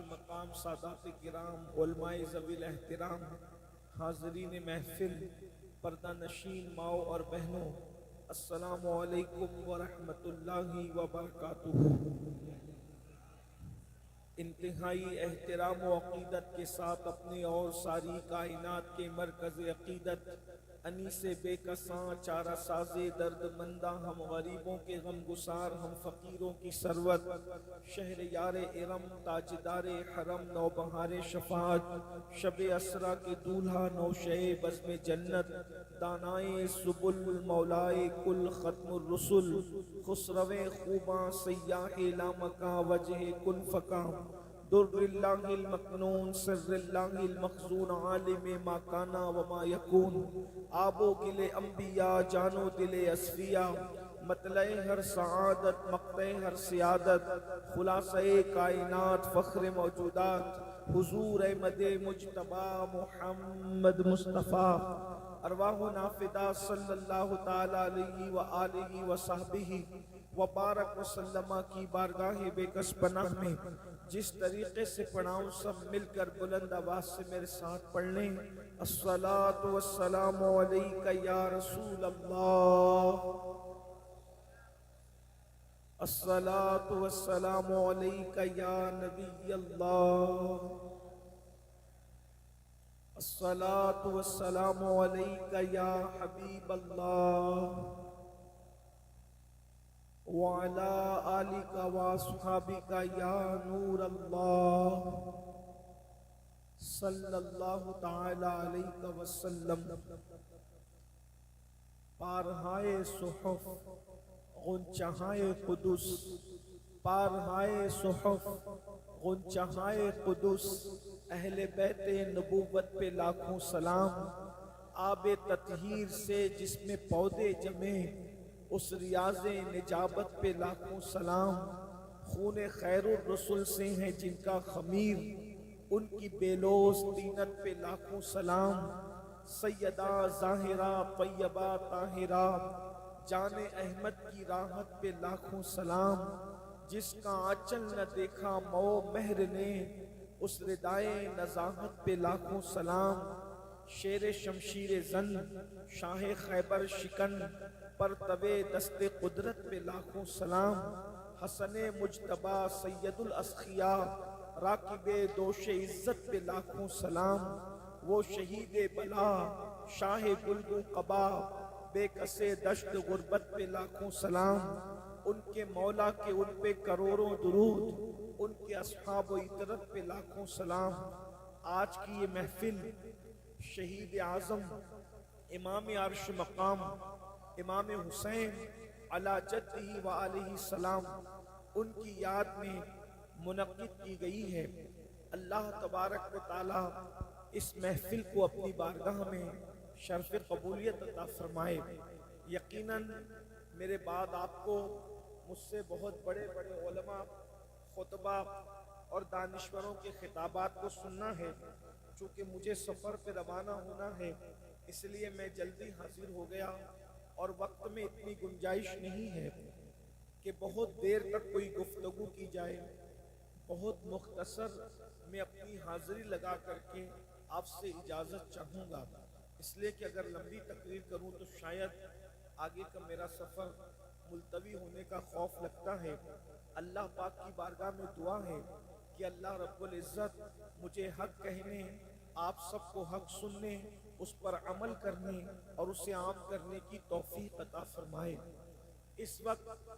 مقام سادات کرام علماء ذوی الاحترام حاضرین محفل پردہ نشین ماؤں اور بہنوں، السلام علیکم ورحمۃ اللہ وبرکاتہ۔ انتہائی احترام و عقیدت کے ساتھ اپنے اور ساری کائنات کے مرکز عقیدت انیس بے کساں چارہ ساز درد مندہ، ہم غریبوں کے غم گسار، ہم فقیروں کی ثروت، شہر یار ارم تاجدار حرم، نوبہار شفاعت شب اسرا کے دولہا نوشہ بزم جنت، دانائے سبل مولائے کل ختم الرسل، خسرو خوباں سیاح لامکاں وجہ کن فکاں، در اللہ المکنون سر اللہ المخزون، عالم ما کانا وما یکون، آب و گل انبیاء جانو دل اصفیاء، مطلع ہر سعادت مقطع ہر سیادت، خلاصہ کائنات فخر موجودات، حضور احمد مجتبی محمد مصطفیٰ، ارواح نافدہ صلی اللہ تعالی علیہ وآلہ وصحبہ وبارک وسلم کی بارگاہ بے کس پناہ میں جس طریقے سے پڑھاؤں سب مل کر بلند آواز سے میرے ساتھ پڑھ لیں۔ الصلاۃ والسلام علیک یا رسول اللہ، الصلاۃ والسلام علیک یا نبی اللہ، الصلاۃ والسلام علیک یا حبیب اللہ، وعلى آلك وصحابك یا نور اللہ، صلی اللہ تعالی علیہ وسلم۔ پارہائے صحف غنچہائے قدس، پارہائے صحف غنچہائے قدس، اہل بیت نبوت پہ لاکھوں سلام، آب تطہیر سے جس میں پودے جمے اس ریاض نجابت پہ لاکھوں سلام، خون خیر الرسل سے ہیں جن کا خمیر ان کی بیلوز طینت پہ لاکھوں سلام، سیدہ ظاہرہ طیبہ طاہرہ جان احمد کی راحت پہ لاکھوں سلام، جس کا آنچل نہ دیکھا مو مہر نے اس ردائے نزاہت پہ لاکھوں سلام، شیر شمشیر زن شاہ خیبر شکن پرتو دست قدرت پہ لاکھوں سلام، حسن مجتبی سید الاسخیاء راکب دوش عزت پہ لاکھوں سلام، وہ شہید بلا شاہ گلگوں قبا بے کسے دشت غربت پہ لاکھوں سلام، ان کے مولا کے ان پہ کروڑوں درود، ان کے اصحاب و عطرت پہ لاکھوں سلام۔ آج کی یہ محفل شہید اعظم امام عرش مقام امام حسین علی جدہ وآلہ السلام ان کی یاد میں منعقد کی گئی ہے۔ اللہ تبارک و تعالی اس محفل کو اپنی بارگاہ میں شرف قبولیت عطا فرمائے۔ یقیناً میرے بعد آپ کو مجھ سے بہت بڑے بڑے علماء خطبہ اور دانشوروں کے خطابات کو سننا ہے، چونکہ مجھے سفر پہ روانہ ہونا ہے، اس لیے میں جلدی حاضر ہو گیا اور وقت میں اتنی گنجائش نہیں ہے کہ بہت دیر تک کوئی گفتگو کی جائے۔ بہت مختصر میں اپنی حاضری لگا کر کے آپ سے اجازت چاہوں گا، اس لیے کہ اگر لمبی تقریر کروں تو شاید آگے کا میرا سفر ملتوی ہونے کا خوف لگتا ہے۔ اللہ پاک کی بارگاہ میں دعا ہے کہ اللہ رب العزت مجھے حق کہنے، آپ سب کو حق سننے، اس پر عمل کرنے اور اسے عام کرنے کی توفیق عطا فرمائے۔ اس وقت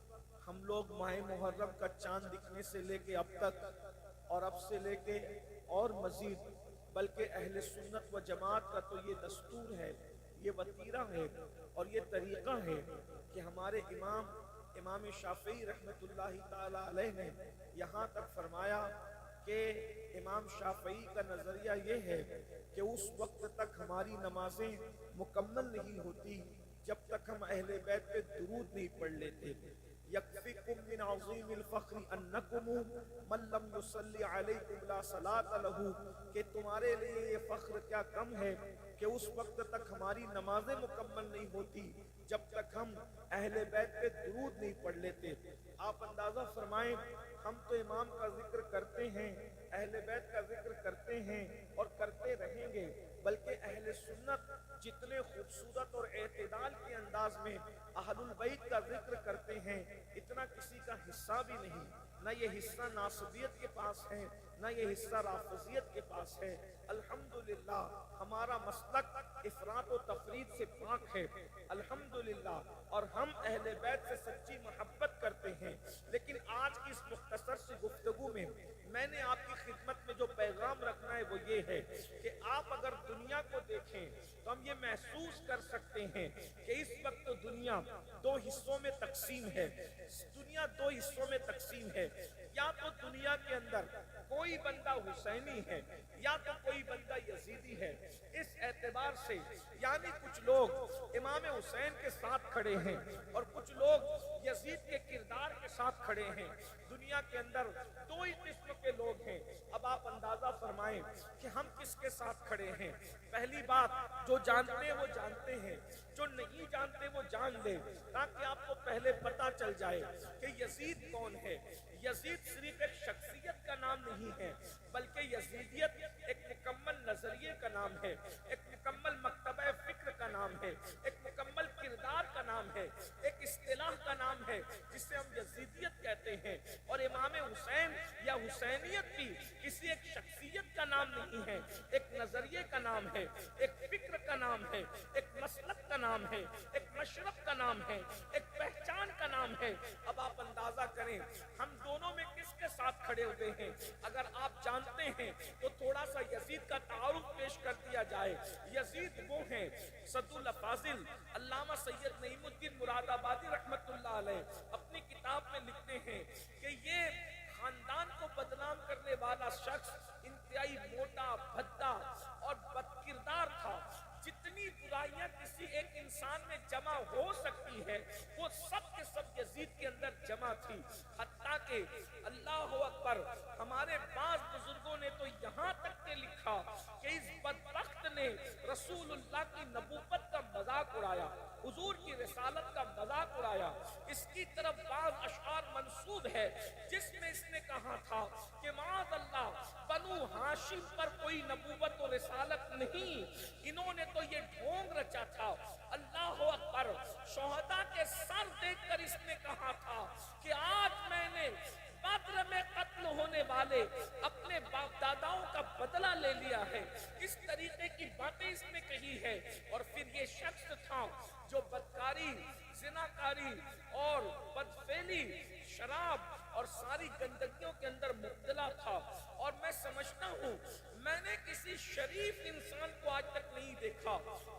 ہم لوگ ماہ محرم کا چاند دکھنے سے لے کے اب تک اور اب سے لے کے اور مزید، بلکہ اہل سنت و جماعت کا تو یہ دستور ہے، یہ وتیرہ ہے اور یہ طریقہ ہے کہ ہمارے امام شافعی رحمۃ اللہ تعالی علیہ نے یہاں تک فرمایا کہ امام شافعی کا نظریہ یہ ہے کہ اس وقت تک ہماری نمازیں مکمل نہیں ہوتی جب تک ہم اہل بیت پہ درود نہیں پڑھ لیتے۔ یکفیکم من عظیم الفخر انکم من لم یصلی علیکم لا صلاۃ لہ، کہ تمہارے لیے یہ فخر کیا کم ہے کہ اس وقت تک ہماری نمازیں مکمل نہیں ہوتی جب تک ہم اہل بیت پہ درود نہیں پڑھ لیتے۔ آپ اندازہ فرمائیں ہم تو امام کا ذکر کرتے ہیں، اہل بیت کا ذکر کرتے ہیں اور کرتے رہیں گے، بلکہ اہل سنت جتنے خوبصورت اور اعتدال کے انداز میں اہل البیت کا ذکر کرتے ہیں، اتنا کسی کا حصہ بھی نہیں، نہ یہ حصہ ناصبیت کے پاس ہے، نہ یہ حصہ رافضیت کے پاس ہے۔ الحمدللہ ہمارا مسلک افراط و تفرید سے پاک ہے، الحمدللہ، اور ہم اہل بیت سے سچی محبت کرتے ہیں۔ لیکن آج کی اس مختصر سی گفتگو میں نے آپ کی خدمت میں جو پیغام رکھنا ہے وہ یہ ہے کہ آپ اگر دنیا کو دیکھیں تو ہم یہ محسوس کر سکتے ہیں کہ اس وقت دنیا دو حصوں میں تقسیم ہے، دنیا دو حصوں میں تقسیم ہے، یا تو دنیا کے اندر کوئی بندہ حسینی ہے یا تو کوئی بندہ یزیدی ہے۔ اس اعتبار سے یعنی کچھ لوگ امام حسین کے ساتھ کھڑے ہیں اور کچھ لوگ یزید کے کردار کے ساتھ کھڑے ہیں۔ دنیا کے اندر دو ہی قسم کے لوگ ہیں۔ اب آپ اندازہ فرمائیں کہ ہم کس کے ساتھ کھڑے ہیں۔ پہلی بات، جو جانتے ہیں وہ جانتے ہیں، جو نہیں جانتے وہ جان لیں، تاکہ آپ کو پہلے پتہ چل جائے کہ یزید کون ہے۔ یزید صرف ایک شخصیت کا نام نہیں ہے، بلکہ یزیدیت ایک مکمل نظریے کا نام ہے، ایک مکمل مکتبہ فکر کا نام ہے، ایک مکمل کردار کا نام ہے، ایک اصطلاح کا نام ہے جسے ہم یزیدیت کہتے ہیں۔ اور امام حسین یا حسینیت بھی کسی ایک شخصیت کا نام نہیں ہے، ایک نظریے کا نام ہے، ایک فکر کا نام ہے، ایک مسلک کا نام ہے، ایک مشرب کا نام ہے، ایک پہچان کا نام ہے۔ اب آپ اندازہ کریں ہم دونوں میں کس کے ساتھ کھڑے ہوئے ہیں۔ اگر آپ جانتے ہیں تو تھوڑا سا یزید کا تعارف پیش کر دیا جائے۔ یزید وہ ہیں، صد الافاضل علامہ سید نعیم الدین مراد آبادی رحمت اللہ علیہ اپنی کتاب میں لکھتے ہیں کہ یہ خاندان کو بدنام کرنے والا شخص انتہائی موٹا، بھدا اور بدکردار تھا۔ جتنی برائیاں کسی ایک انسان میں جمع ہو سکتی ہے وہ سب کے سب یزید کے اندر جمع تھی۔ حتیٰ کہ اللہ اکبر، ہمارے بعض بزرگوں نے تو یہاں تک کہ لکھا کہ اس بدبخت نے رسول اللہ کی نبوت کا مذاق اڑایا، حضور کی رسالت کا مذاق اڑایا۔ اس کی طرف بعض اشعار منسوب ہے جس میں اس نے کہا تھا کہ معاذ اللہ، بنو ہاشم پر کوئی نبوت و رسالت نہیں، انہوں نے تو یہ ڈھونگ رچا تھا۔ اللہ اکبر، شہداء کے سر دیکھ کر اس نے کہا تھا کہ آج میں نے بدر میں قتل ہونے والے اپنے باپ داداؤں کا بدلہ لے لیا ہے۔ اس طریقے کی باتیں اس نے کہی ہے۔ اور پھر یہ شخص تھا جو بدکاری، زناکاری اور بدفعلی، شراب اور ساری گندگیوں کے اندر مبتلا تھا۔ اور میں سمجھتا ہوں میں نے کسی شریف انسان کو آج تک نہیں دیکھا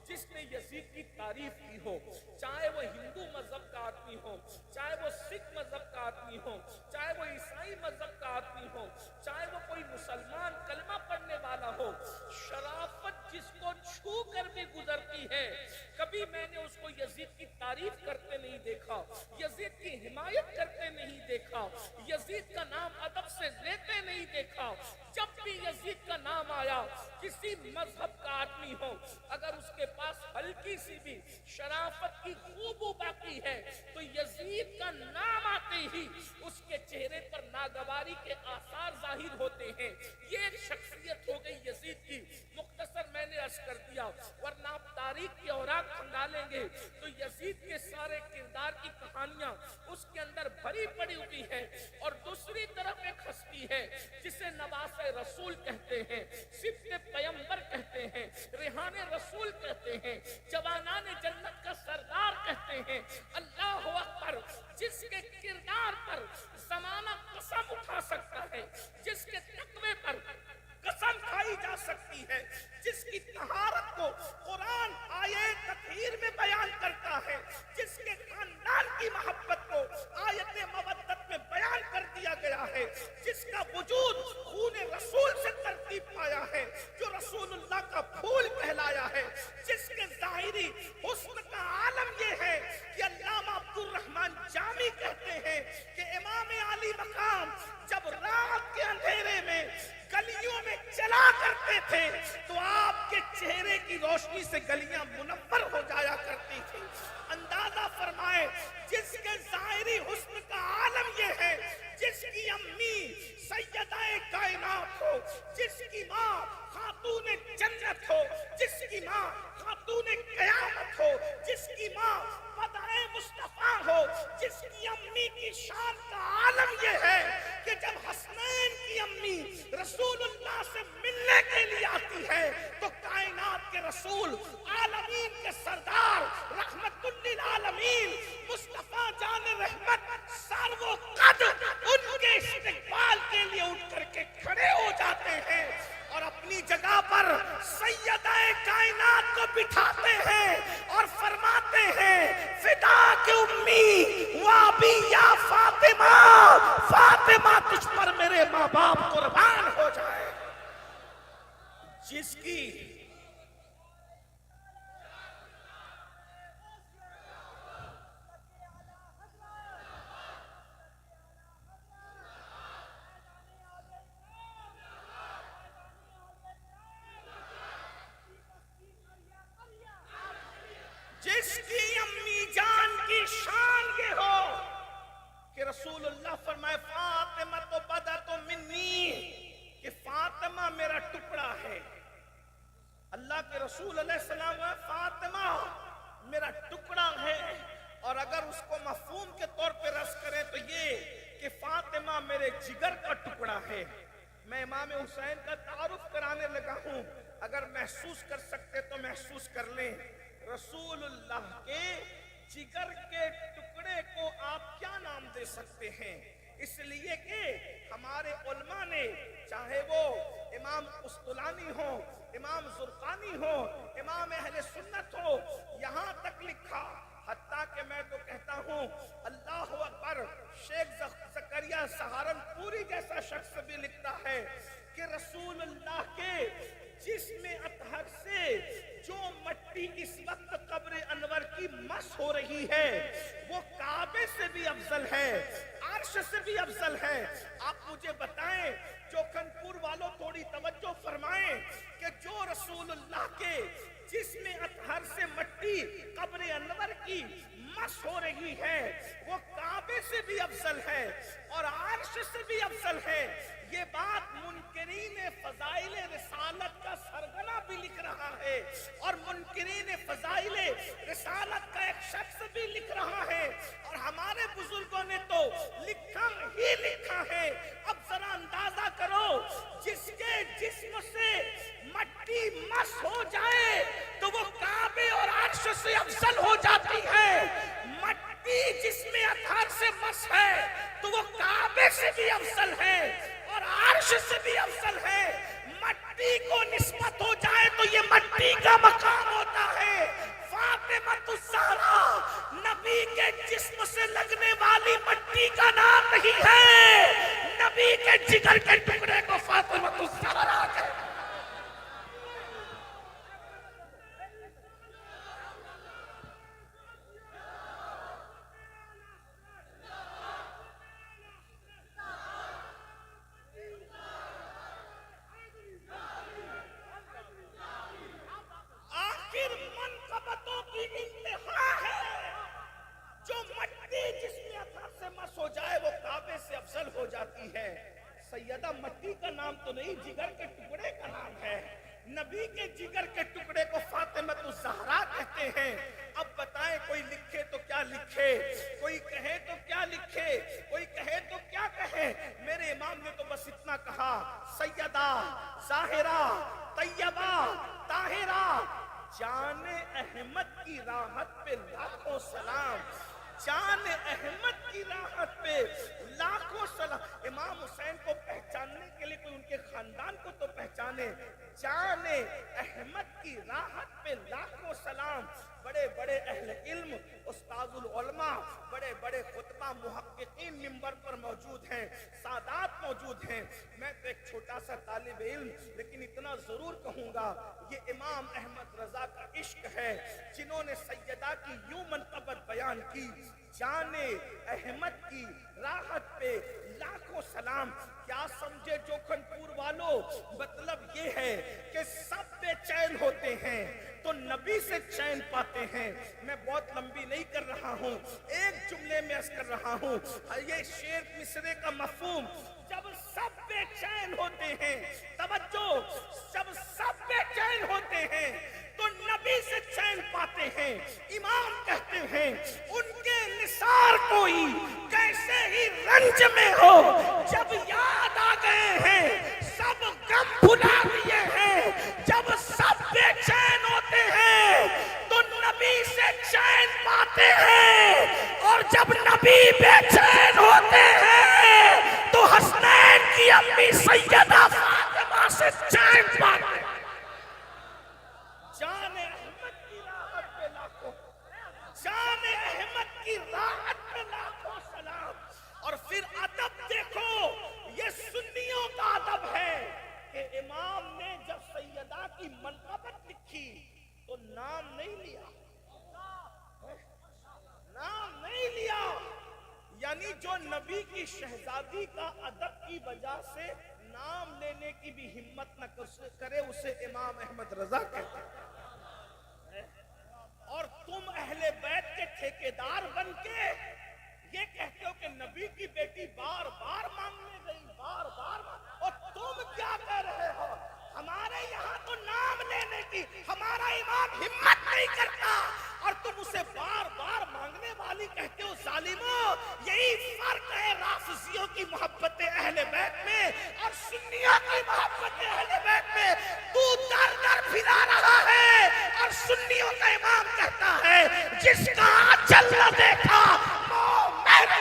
جس نے یزید کی تعریف کی ہو، چاہے وہ ہندو مذہب کا آدمی ہو، چاہے وہ سکھ مذہب کا آدمی ہو، چاہے وہ عیسائی مذہب کا آدمی ہو، چاہے وہ کوئی مسلمان کلمہ پڑھنے والا ہو۔ شرافت جس کو چھو کر بھی گزرتی ہے، کبھی میں نے اس کو یزید کی تعریف کرتے نہیں دیکھا، یزید کی حمایت کرتے نہیں دیکھا، یزید کا نام ادب سے لیتے نہیں دیکھا۔ جب بھی یزید کا نام آیا، کسی مذہب کا آدمی ہو، اگر اس کے پاس ہلکی سی بھی شرافت کی خوبو باقی ہے تو یزید کا نام آتے ہی اس کے چہرے پر ناگواری کے آثار ظاہر ہوتے ہیں۔ یہ ایک شخصیت ہو گئی یزید کی۔ مختصر میں نے عرض کر دیا، ورنہ آپ تاریخ کی اوراق کھنگالیں گے تو یزید کے سارے کردار کی کہانیاں اس کے اندر بھری پڑی ہوئی ہے۔ اور دوسری طرف ایک ہستی ہے جسے نواس رسول کہتے ہیں، صفت پیمبر کہتے ہیں، ریحان رسول کہتے ہیں، جوانان جنت کا سردار کہتے ہیں۔ اللہ اکبر، جس کے کردار پر زمانہ قسم اٹھا سکتا ہے، جس کے تقوی پر قسم کھائی جا سکتی ہے، جس کی طہارت کو قرآن آیت تطہیر میں بیان کرتا ہے، جس کے خاندان کی محبت کو آیت مودت میں بیان کر دیا گیا ہے، جس کا وجود خون رسول سے ترتیب پایا ہے، جو رسول اللہ کا پھول کہلایا ہے، جس کے ظاہری حسن کا عالم یہ ہے کہ علامہ عبد الرحمن جامی کہتے ہیں کہ امام علی مقام جب رات کے اندھیرے میں گلیوں میں چلا کرتے تھے تو آپ کے چہرے کی روشنی سے گلیاں منور ہو جایا کرتی تھی۔ اندازہ فرمائے، جس کے ظاہری حسن کا عالم یہ ہے، جس کی امی سیدہ کائنات ہو، جس کی ماں خاتون جنت ہو، جس کی ماں خاتون قیامت ہو، جس کی ماں بدائے مصطفیٰ ہو، جس کی امی کی شان کا عالم یہ ہے کہ جب حسنین کی امی رسول اللہ سے ملنے کے لیے آتی ہے تو کائنات کے رسول، عالمین کے سردار، رحمت للعالمین مصطفیٰ جان رحمت سر و قد ان کے استقبال کے لیے اٹھ کر کے کھڑے ہو جاتے ہیں اور اپنی جگہ پر سیدہ کائنات کو بٹھاتے ہیں اور فرماتے ہیں فدا کی امی وابی یا فاطمہ، فاطمہ تجھ پر میرے ماں باپ قربان ہو جائے۔ جس کی امی جان کی شان یہ ہو کہ رسول اللہ فرمائے فاطمہ تو بدۃ منی، کہ فاطمہ میرا ٹکڑا ہے۔ اللہ کے رسول علیہ السلام فاطمہ میرا ٹکڑا ہے، اور اگر اس کو مفہوم کے طور پہ رس کریں تو یہ کہ فاطمہ میرے جگر کا ٹکڑا ہے۔ میں امام حسین کا تعارف کرانے لگا ہوں، اگر محسوس کر سکتے تو محسوس کر لیں۔ رسول اللہ کے جگر کے ٹکڑے کو آپ کیا نام دے سکتے ہیں؟ اس لیے کہ ہمارے علماء نے، چاہے وہ امام قسطلانی ہو، امام زرقانی ہو، امام اہل سنت ہو، یہاں تک لکھا، حتیٰ کہ میں تو کہتا ہوں اللہ اکبر، شیخ زکریا سہارنپوری جیسا شخص بھی لکھتا ہے کہ رسول اللہ کے جسم اطہر سے جو مٹی اس وقت قبر انور کی مس ہو رہی ہے وہ کعبے سے بھی افضل ہے، عرش سے بھی افضل ہے۔ آپ مجھے بتائیں، چوکھن پور والوں تھوڑی توجہ فرمائیں کہ جو رسول اللہ کے جسم اطہر سے مٹی قبر انور کی مس ہو رہی ہے وہ کعبے سے بھی افضل ہے اور عرش سے بھی افضل ہے۔ یہ بات منکرین فضائل رسالت کا سرغنہ بھی لکھ رہا ہے اور منکرین فضائل رسالت کا ایک شخص بھی لکھ رہا ہے، اور ہمارے بزرگوں نے تو لکھا ہی لکھا ہے۔ اب ذرا اندازہ کرو، جس کے جسم سے مٹی مس ہو جائے تو وہ کعبے اور عرش سے افضل ہو جاتی ہے، مٹی جس میں اطہر سے مس ہے تو وہ کعبے سے بھی افضل ہے اور عرش سے بھی افضل ہے۔ مٹی کو نسبت ہو جائے تو یہ مٹی کا مقام ہوتا ہے۔ فاطمہ الزہرا نبی کے جسم سے لگنے والی مٹی کا نام نہیں ہے، نبی کے جگر کے ٹکڑے کو فاطمہ الزہرا کہتے ہیں۔ سیدہ مٹی کا نام تو نہیں، جگر کے ٹکڑے کا نام ہے۔ نبی کے جگر کے ٹکڑے کو فاطمہ الزہرا کہتے ہیں۔ اب بتائیں کوئی لکھے تو کیا لکھے، کوئی کہے تو کیا لکھے، کوئی کہے تو کیا کہے۔ میرے امام نے تو بس اتنا کہا، سیدہ ظاہرہ طیبہ طاہرہ جان احمد کی راحت پہ لاکھوں سلام، جان احمد کی راحت پہ لاکھوں سلام۔ امام حسین کو پہچاننے کے لیے کوئی ان کے خاندان کو تو پہچانے۔ جان احمد کی راحت پہ لاکھوں سلام۔ بڑے بڑے اہل علم، استاد العلماء، بڑے بڑے خطبہ محققین ممبر پر موجود ہیں، سادات موجود ہیں۔ میں تو ایک چھوٹا سا طالب علم، لیکن اتنا ضرور کہوں گا، یہ امام احمد رضا کا عشق ہے جنہوں نے سیدہ کی یوں منقبت بیان کی، جان احمد کی راحت پہ لاکھوں سلام۔ کیا سمجھے چوکھن پور والوں؟ مطلب یہ ہے کہ سب بے چین ہوتے ہیں تو تو نبی سے چین پاتے ہیں. میں بہت لمبی نہیں کر رہا ہوں, ایک جملے میں عرض کر رہا ہوں. یہ شعر مصرے کا مفہوم, جب سب بے چین ہوتے ہیں, توجہ, جب سب بے چین ہوتے ہیں تو نبی سے چین پاتے ہیں. امام کہتے ہیں ان کے نثار کوئی کیسے ہی رنج میں ہو, جب یاد آ گئے ہیں سب غم بھلا دیے ہیں. جب سب بے چین ہوتے ہیں تو نبی سے چین پاتے ہیں, اور جب نبی بے چین ہوتے ہیں تو حسنین کی امی سیدہ فاطمہ سے چین پاتے ہیں. جان احمد کی راحت پہ لاکھوں, جان احمد کی راحت پہ لاکھوں سلام. اور پھر ادب دیکھو, یہ سنیوں کا ادب ہے کہ امام نے جب سیدہ کی منقبت لکھی تو نام نہیں لیا, نام نہیں لیا. یعنی جو نبی کی شہزادی کا ادب کی وجہ سے نام لینے کی بھی ہمت نہ کرے اسے امام احمد رضا کہتے ہیں. اور تم اہل بیت کے ٹھیکیدار بن کے یہ کہتے ہو کہ نبی کی بیٹی بار بار مانگنے گئی, بار بار, اور تم کیا کہہ رہے ہو؟ ہمارے یہاں تو نام لینے کی ہمارا امام ہمت نہیں کرتا, اور تم اسے بار بار مانگنے والی کہتے ہو. ظالموں, یہی فرق ہے رافضیوں کی محبت اہل بیت میں اور سنیوں کی محبت اہل بیت میں. تو در در پھرا رہا ہے اور سنیوں کا امام کہتا ہے جس کا آنچل نہ دیکھا وہ میرے.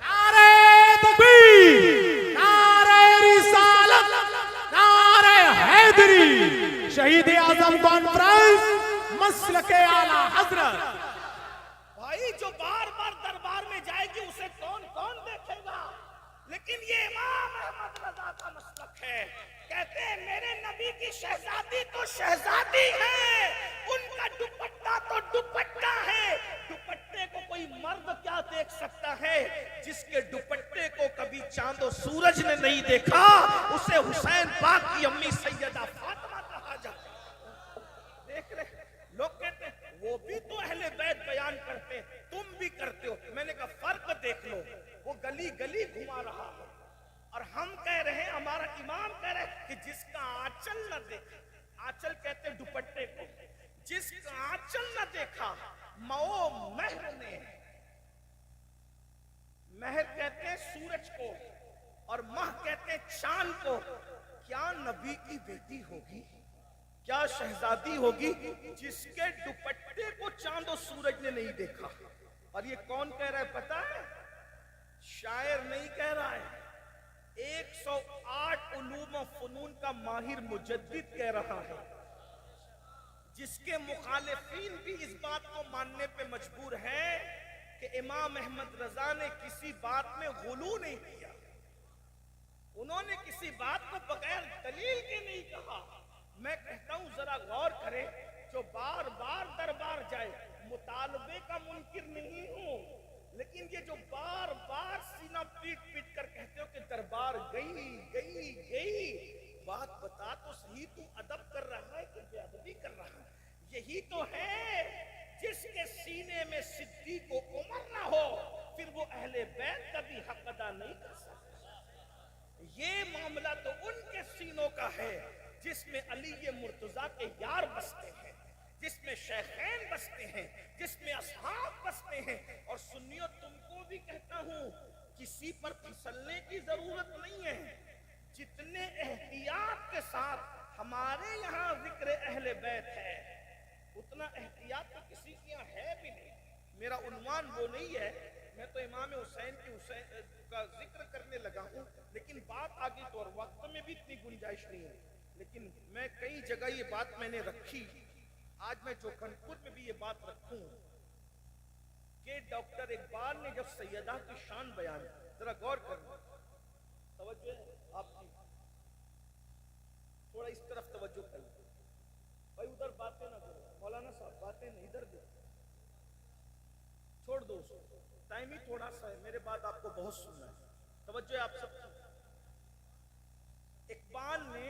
نعرہ تکبیر, نعرہ رسالت, نعرہ حیدری, شہید اعظم کانفرنس, مسلک اعلی حضرت. بھائی جو بار بار دربار میں جائے گی اسے کون کون دیکھے گا, لیکن یہ امام احمد رضا کا مسلک ہے. کہتے ہیں میرے نبی کی شہزادی تو شہزادی ہے, ان کا دوپٹہ تو دوپٹہ ہے. دوپٹے کو کوئی مرد کیا دیکھ سکتا ہے؟ جس کے دوپٹے کو کبھی چاند و سورج نے نہیں دیکھا اسے حسین پاک کی امی سیدہ فاطمہ کہا جاتا ہے. دیکھ رہے لوگ کہتے ہیں وہ بھی تو اہل بیت بیان کرتے ہیں, تم بھی کرتے ہو. میں نے کہا فرق دیکھ لو, وہ گلی گلی گھما رہا ہے اور ہم کہہ رہے ہیں, ہمارا امام کہہ رہے ہیں کہ جس کا آنچل نہ دیکھا, آنچل کہتے دوپٹے کو, جس کا آنچل نہ دیکھا مئو مہر نے, مہر کہتے ہیں سورج کو اور ماہ کہتے ہیں چاند کو, کیا نبی کی بیٹی ہوگی, کیا شہزادی ہوگی جس کے دوپٹے کو چاند و سورج نے نہیں دیکھا. اور یہ کون کہہ رہا ہے پتا ہے؟ شاعر نہیں کہہ رہا ہے, 108 علوم و فنون کا ماہر مجدد کہہ رہا ہے, جس کے مخالفین بھی اس بات کو ماننے پہ مجبور ہیں کہ امام احمد رضا نے کسی بات میں غلو نہیں کیا, انہوں نے کسی بات کو بغیر دلیل کے نہیں کہا. میں کہتا ہوں ذرا غور کرے, جو بار بار دربار جائے, مطالبے کا منکر نہیں ہوں, لیکن یہ جو بار بار سینہ پیٹ پیٹ کر کہتے ہو کہ دربار گئی گئی گئی, بات بتا تو صحیح, تو ادب کر رہا ہے کہ بے ادبی کر رہا ہے؟ یہی تو ہے جس کے سینے میں صدیق و عمر نہ ہو پھر وہ اہل بیت کا بھی حق ادا نہیں کر سکتا. یہ معاملہ تو ان کے سینوں کا ہے جس میں علی مرتضیٰ کے یار بستے ہیں, جس میں شیخین بستے ہیں, جس میں اصحاب بستے ہیں. اور سنیو تم کو بھی کہتا ہوں کسی پر پھسلنے کی ضرورت نہیں ہے, جتنے احتیاط کے ساتھ ہمارے یہاں ذکر اہل بیت ہے اتنا احتیاط تو کسی کے یہاں ہے بھی نہیں. میرا عنوان وہ نہیں ہے, میں تو امام حسین کا ذکر کرنے لگا ہوں, لیکن بات آگے تو اور وقت میں بھی اتنی گنجائش نہیں ہے. لیکن میں کئی جگہ یہ بات میں نے رکھی, آج میں جوکھنپور میں بھی یہ بات رکھوں کہ ڈاکٹر اقبال نے جب سیدہ کی شان بیان, ذرا غور کرنا, توجہ آپ کی, تھوڑا اس طرف توجہ کریں بھائی, ادھر باتیں نہ کرو, مولانا صاحب باتیں نہیں, ادھر دیکھو, چھوڑ دو اس کو, ٹائم ہی تھوڑا سا ہے, میرے بعد آپ کو بہت سننا ہے. توجہ آپ سب کی. اقبال نے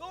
2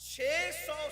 600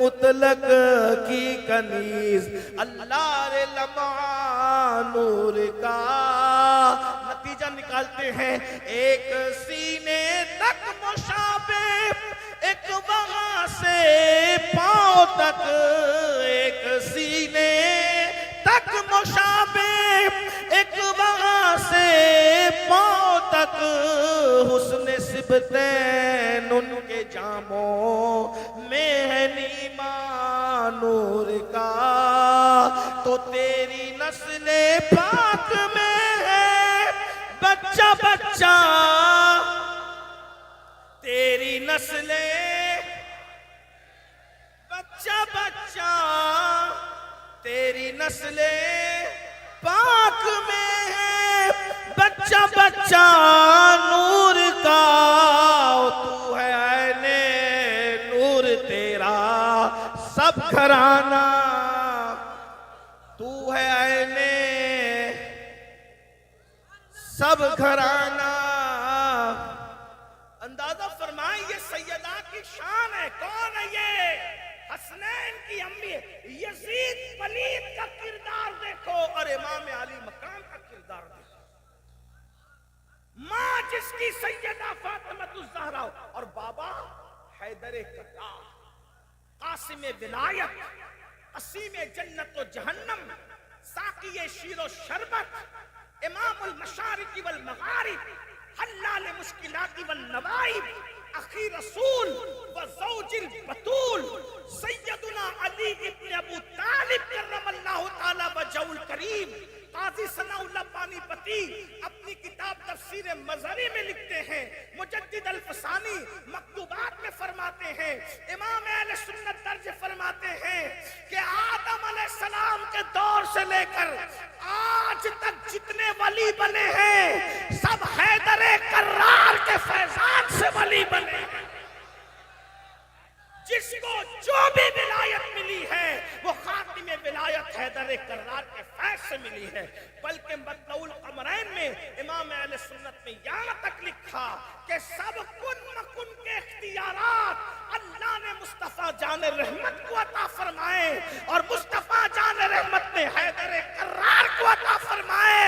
مطلق کی کنیز اللہ رے لمعہ نور کا. نتیجہ نکالتے ہیں ایک سینے تک مشابہ ایک وہاں سے پاؤں تک, ایک سینے تک مشابہ ایک وہاں سے پاؤں تک, حسن سبتین ان کے جاموں میں ہے نیما نور کا. تو تیری نسل پاک میں ہے بچہ بچہ, تیری نسل بچہ بچہ, تیری نسل پاک میں ہے بچہ بچہ نور کا. تو ہے عین نور تیرا سب گھرانہ, تو ہے عین سب گھرانہ. اندازہ فرمائیں یہ سیدہ کی شان ہے. کون ہے یہ؟ حسنین کی امی. یزید پلید کا کردار دیکھو اور امام علی مقام کا کردار دیکھو. ماں جس کی سیدہ فاطمہ الزہرا اور بابا حیدر کرار, قاسم ولایت, قسیم جنت و جہنم, ساقی شیر و شربت, امام المشارق والمغارب, حلال مشکلات والنوائب, اخی رسول و زوج البتول, سیدنا علی ابن ابو طالب کرم اللہ تعالی وجہہ الکریم. قاضی ثناء اللہ پانی پتی اپنی کتاب تفسیر مظہری میں لکھتے ہیں, مجدد الفسانی مکتوبات میں فرماتے ہیں, امام اہل سنت درج فرماتے ہیں کہ آدم علیہ السلام کے دور سے لے کر آج تک جتنے ولی بنے ہیں سب حیدر کرار کے فیضان سے ولی بنے ہیں. جس کو جو بھی ولایت ملی ہے وہ خاتم ولایت حیدر کرار کے فیض سے ملی ہے. بلکہ مطلع القمرین میں امام اہل سنت نے یہاں تک لکھا کہ سب کن مکن کے اختیارات اللہ نے مصطفیٰ جان رحمت کو عطا فرمائے اور مصطفیٰ جان رحمت نے حیدر کرار کو عطا فرمائے.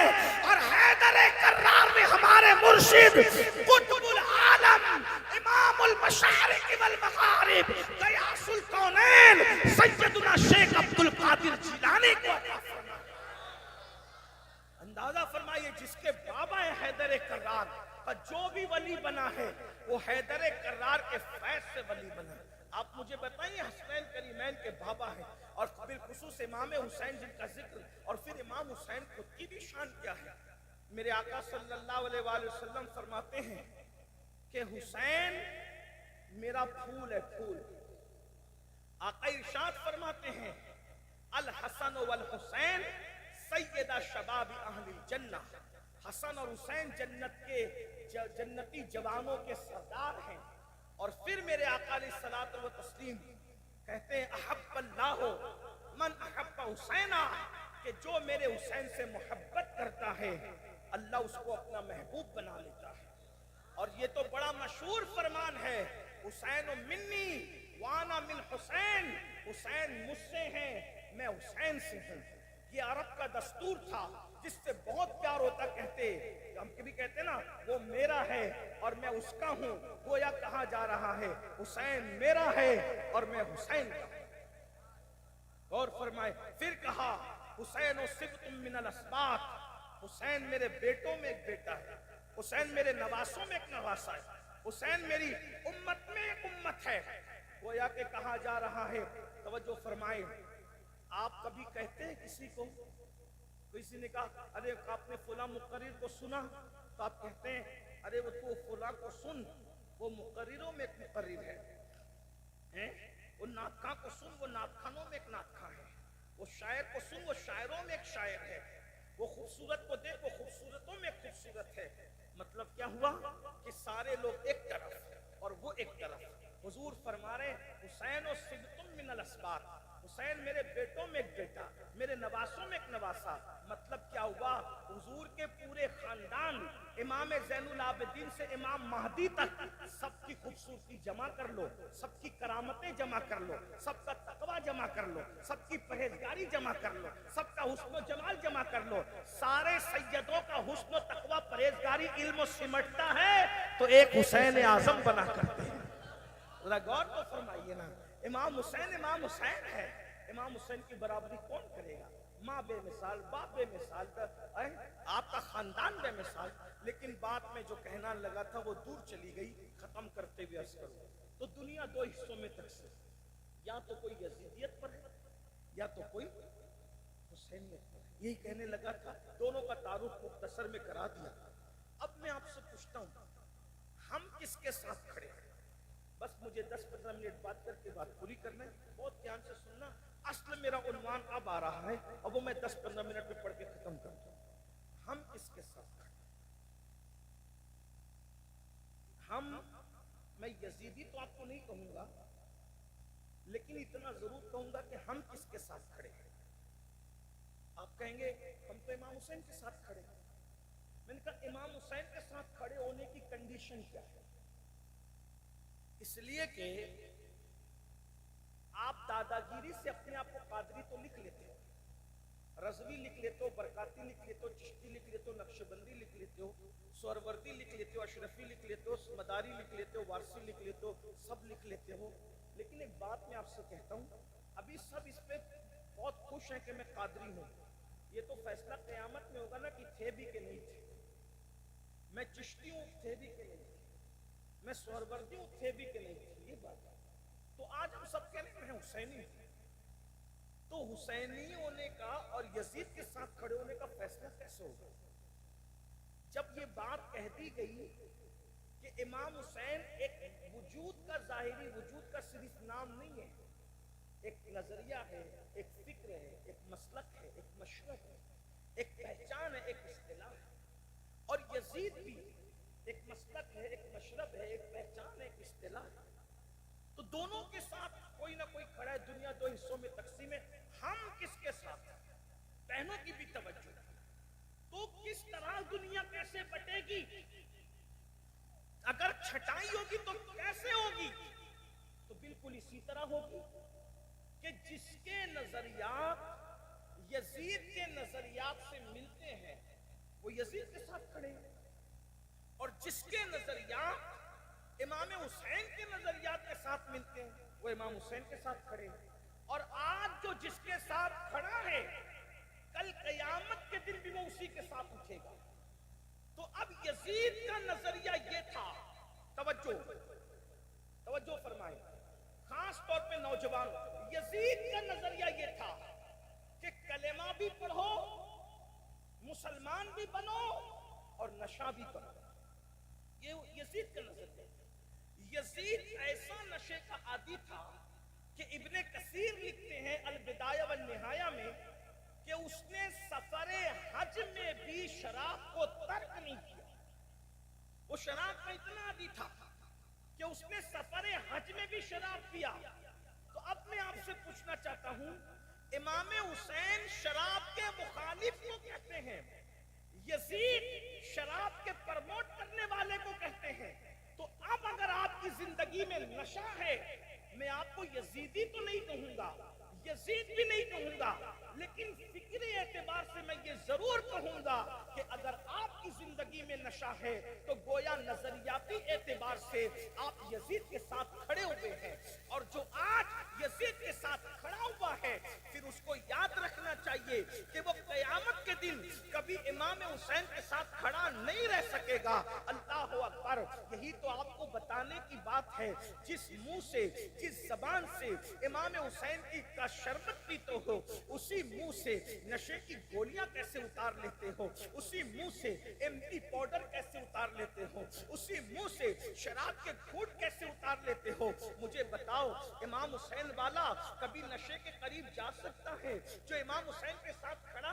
اور حیدر کرار نے ہمارے مرشد قطب العالم امام المشارق والمغارب غیاث الکونین سیدنا شیخ عبد القادر جیلانی کو عطا فرمائے. اندازہ فرمائیے جس کے بابا ہے حیدر کرار کا جو بھی ولی بنا ہے وہ حیدر کرار کے فیض سے ولی بنا ہے. آپ مجھے بتائیں حسنین کریمین کے بابا ہیں اور بالخصوص امام حسین جن کا ذکر اور پھر امام حسین خود کی بھی شان کیا ہے. میرے آقا صلی اللہ علیہ وآلہ وسلم فرماتے ہیں کہ حسین میرا پھول ہے, پھول. آقا ارشاد فرماتے ہیں الحسن والحسین سیدہ شباب اہل الجنہ. حسن اور حسین جنت کے جنتی جوانوں کے سردار ہیں. اور پھر میرے آقا علیہ الصلوۃ والتسلیم کہتے ہیں احب اللہ من احب حسینا, کہ جو میرے حسین سے محبت کرتا ہے اللہ اس کو اپنا محبوب بنا لیتا ہے. اور یہ تو بڑا مشہور فرمان ہے حسین منی وانا من حسین, حسین مجھ سے ہیں میں حسین سے ہوں. یہ عرب کا دستور تھا جس سے بہت پیار ہوتا. کہتے ہم کبھی کہتے نا وہ میرا ہے اور میں اس کا ہوں, گویا کہا جا رہا ہے حسین میرا ہے اور میں حسین کا ہوں. غور فرمائے. پھر کہا حسین و صبت من الاسباط, حسین میرے بیٹوں میں ایک بیٹا ہے, حسین میرے نواسوں میں ایک نواسا ہے, حسین میری امت میں ایک امت ہے. گویا کہ کہا جا رہا ہے. توجہ فرمائے. آپ کبھی کہتے ہیں کسی کو, کسی نے کہا ارے آپ نے فلاں مقرر کو سنا, تو آپ کہتے ہیں ارے وہ تو فلاں کو سن, وہ مقرروں میں ایک مقرر ہے, وہ نعت خاں کو سن, وہ نعت خانوں میں ایک نعت خاں ہے, وہ شاعر کو سن, وہ شاعروں میں ایک شاعر ہے, وہ خوبصورت کو دیکھ, وہ خوبصورتوں میں ایک خوبصورت ہے. مطلب کیا ہوا کہ سارے لوگ ایک طرف اور وہ ایک طرف. حضور فرما رہے حسین و صبت من الاسباط, حسین میرے بیٹوں میں ایک بیٹا, میرے نواسوں میں ایک نواسا. مطلب کیا ہوا حضور کے پورے خاندان امام زین العابدین سے امام مہدی تک سب کی خوبصورتی جمع کر لو، سب کی کرامتیں جمع کر لو، سب کا تقوی جمع کر لو، سب کی پرہیزگاری جمع کر لو، سب کا حسن و جمال جمع کر لو، سارے سیدوں کا حسن و تقوی پرہیزگاری علم و سمٹتا ہے تو ایک حسین اعظم بنا کرتے ہیں۔ ذرا غور تو فرمائیے نا، امام حسین ہے، امام حسین کی برابری کون کرے گا؟ ماں بے مثال، باپ بے مثال، آپ کا خاندان بے مثال، لیکن بعد میں جو کہنا لگا تھا وہ دور چلی گئی۔ ختم کرتے ہوئے عرض کروں تو دنیا دو حصوں میں تقسیم، یا تو کوئی یزیدیت پر ہے یا تو کوئی حسینیت پر ہے، یہی کہنے لگا تھا، دونوں کا تعارف مختصر میں کرا دیا۔ اب میں آپ سے پوچھتا ہوں ہم کس کے ساتھ کھڑے ہیں؟ بس مجھے 10-15 منٹ بات کر کے بات پوری کرنا ہے، بہت دھیان سے سننا۔ اصل میرا عنوان اب آ رہا ہے اور وہ میں 10-15 منٹ میں پڑھ کے ختم کر دوں۔ ہم کس کے ساتھ کھڑے ہیں؟ میں یزیدی تو آپ کو نہیں کہوں گا، لیکن اتنا ضرور کہوں گا کہ ہم کس کے ساتھ کھڑے ہیں۔ آپ کہیں گے ہم تو امام حسین کے ساتھ کھڑے ہیں۔ میں نے کہا امام حسین کے ساتھ کھڑے ہونے کی کنڈیشن کیا ہے؟ اس لیے کہ آپ دادا گیری سے اپنے آپ کو قادری تو لکھ لیتے ہو، رضوی لکھ لیتے ہو، برکاتی لکھ لیتے ہو، چشتی لکھ لیتے ہو، نقشبندی لکھ لیتے ہو، سہروردی لکھ لیتے ہو، اشرفی لکھ لیتے ہو، مداری لکھ لیتے ہو، وارسی لکھ لیتے ہو، سب لکھ لیتے ہو۔ لیکن ایک بات میں آپ سے کہتا ہوں، ابھی سب اس پہ بہت خوش ہیں کہ میں قادری ہوں۔ یہ تو فیصلہ قیامت میں ہوگا نا کہ تھے بھی کہ نہیں تھے۔ میں چشتی ہوں، تھے بھی کہ نہیں تھے۔ میں سہروردی ہوں، تھے بھی کہ نہیں تھے۔ یہ بات ہے۔ تو آج ہم سب کہنے میں حسینی ہوں، تو حسینی ہونے کا اور یزید کے ساتھ کھڑے ہونے کا فیصلہ کیسے ہوگا؟ جب یہ بات کہہ دی گئی کہ امام حسین ایک وجود کا ظاہری وجود کا صرف نام نہیں ہے، ایک نظریہ ہے، ایک فکر ہے، ایک مسلک ہے، ایک مشرب ہے، ایک پہچان ہے، ایک اصطلاح ہے، اور یزید بھی ایک مسلک ہے، ایک مشرب ہے، ایک پہچان ہے، ایک اصطلاح ہے۔ تو دونوں کے ساتھ کوئی نہ کوئی کھڑا ہے۔ دنیا دو حصوں میں تقسیم ہے، ہم کس کے ساتھ ہیں؟ بہنوں کی بھی توجہ۔ تو کس طرح دنیا کیسے بٹے گی؟ اگر چھٹائی ہوگی تو کیسے ہوگی؟ تو بالکل اسی طرح ہوگی کہ جس کے نظریات یزید کے نظریات سے ملتے ہیں وہ یزید کے ساتھ کھڑے ہیں، اور جس کے نظریات امام حسین کے نظریات کے ساتھ ملتے ہیں وہ امام حسین کے ساتھ کھڑے ہیں۔ اور آج جو جس کے ساتھ کھڑا ہے کل قیامت کے دن بھی وہ اسی کے ساتھ اٹھے گا۔ تو اب یزید کا نظریہ یہ تھا، توجہ فرمائیں خاص طور پہ نوجوان، یزید کا نظریہ یہ تھا کہ کلمہ بھی پڑھو، مسلمان بھی بنو اور نشہ بھی کرو۔ یہ یزید کا نظریہ ہے۔ یزید ایسا نشے کا عادی تھا کہ ابن کثیر لکھتے ہیں البدایہ والنہایہ میں کہ اس نے سفر حج میں بھی شراب کو ترک نہیں کیا۔ وہ شراب کا اتنا عادی تھا کہ اس نے سفر حج میں بھی شراب پیا۔ تو اب میں آپ سے پوچھنا چاہتا ہوں، امام حسین شراب کے مخالف کو کہتے ہیں، یزید شراب کے پرموٹ کرنے والے کو کہتے ہیں۔ تو اب اگر آپ کی زندگی میں نشہ ہے، میں آپ کو یزیدی تو نہیں کہوں گا، یزید بھی نہیں کہوں گا، لیکن فکری اعتبار سے میں یہ ضرور کہوں گا کہ اگر آپ کی زندگی میں نشہ ہے تو گویا نظریاتی اعتبار سے آپ یزید کے ساتھ کھڑے ہوئے ہیں، اور جو آج یزید کے ساتھ کھڑا ہوا ہے پھر اس کو یاد رکھنا چاہیے کہ وہ قیامت کے دن کبھی امام حسین کے ساتھ کھڑا نہیں رہ سکے گا۔ اللہ اکبر! یہی تو آپ کو بتانے کی بات ہے، جس منہ سے، جس زبان سے امام حسین کا شربت پیتے ہو، اسی منہ سے نشے کی گولیاں کیسے اتار لیتے ہو، اسی منہ سے ایم ٹی پاؤڈر کیسے اتار لیتے ہو، اسی منہ سے شراب کے گھونٹ کیسے اتار لیتے ہو۔ مجھے بتاؤ، امام حسین والا کبھی نشے کے قریب جا سکتا ہے؟ جو امام حسین کے ساتھ کھڑا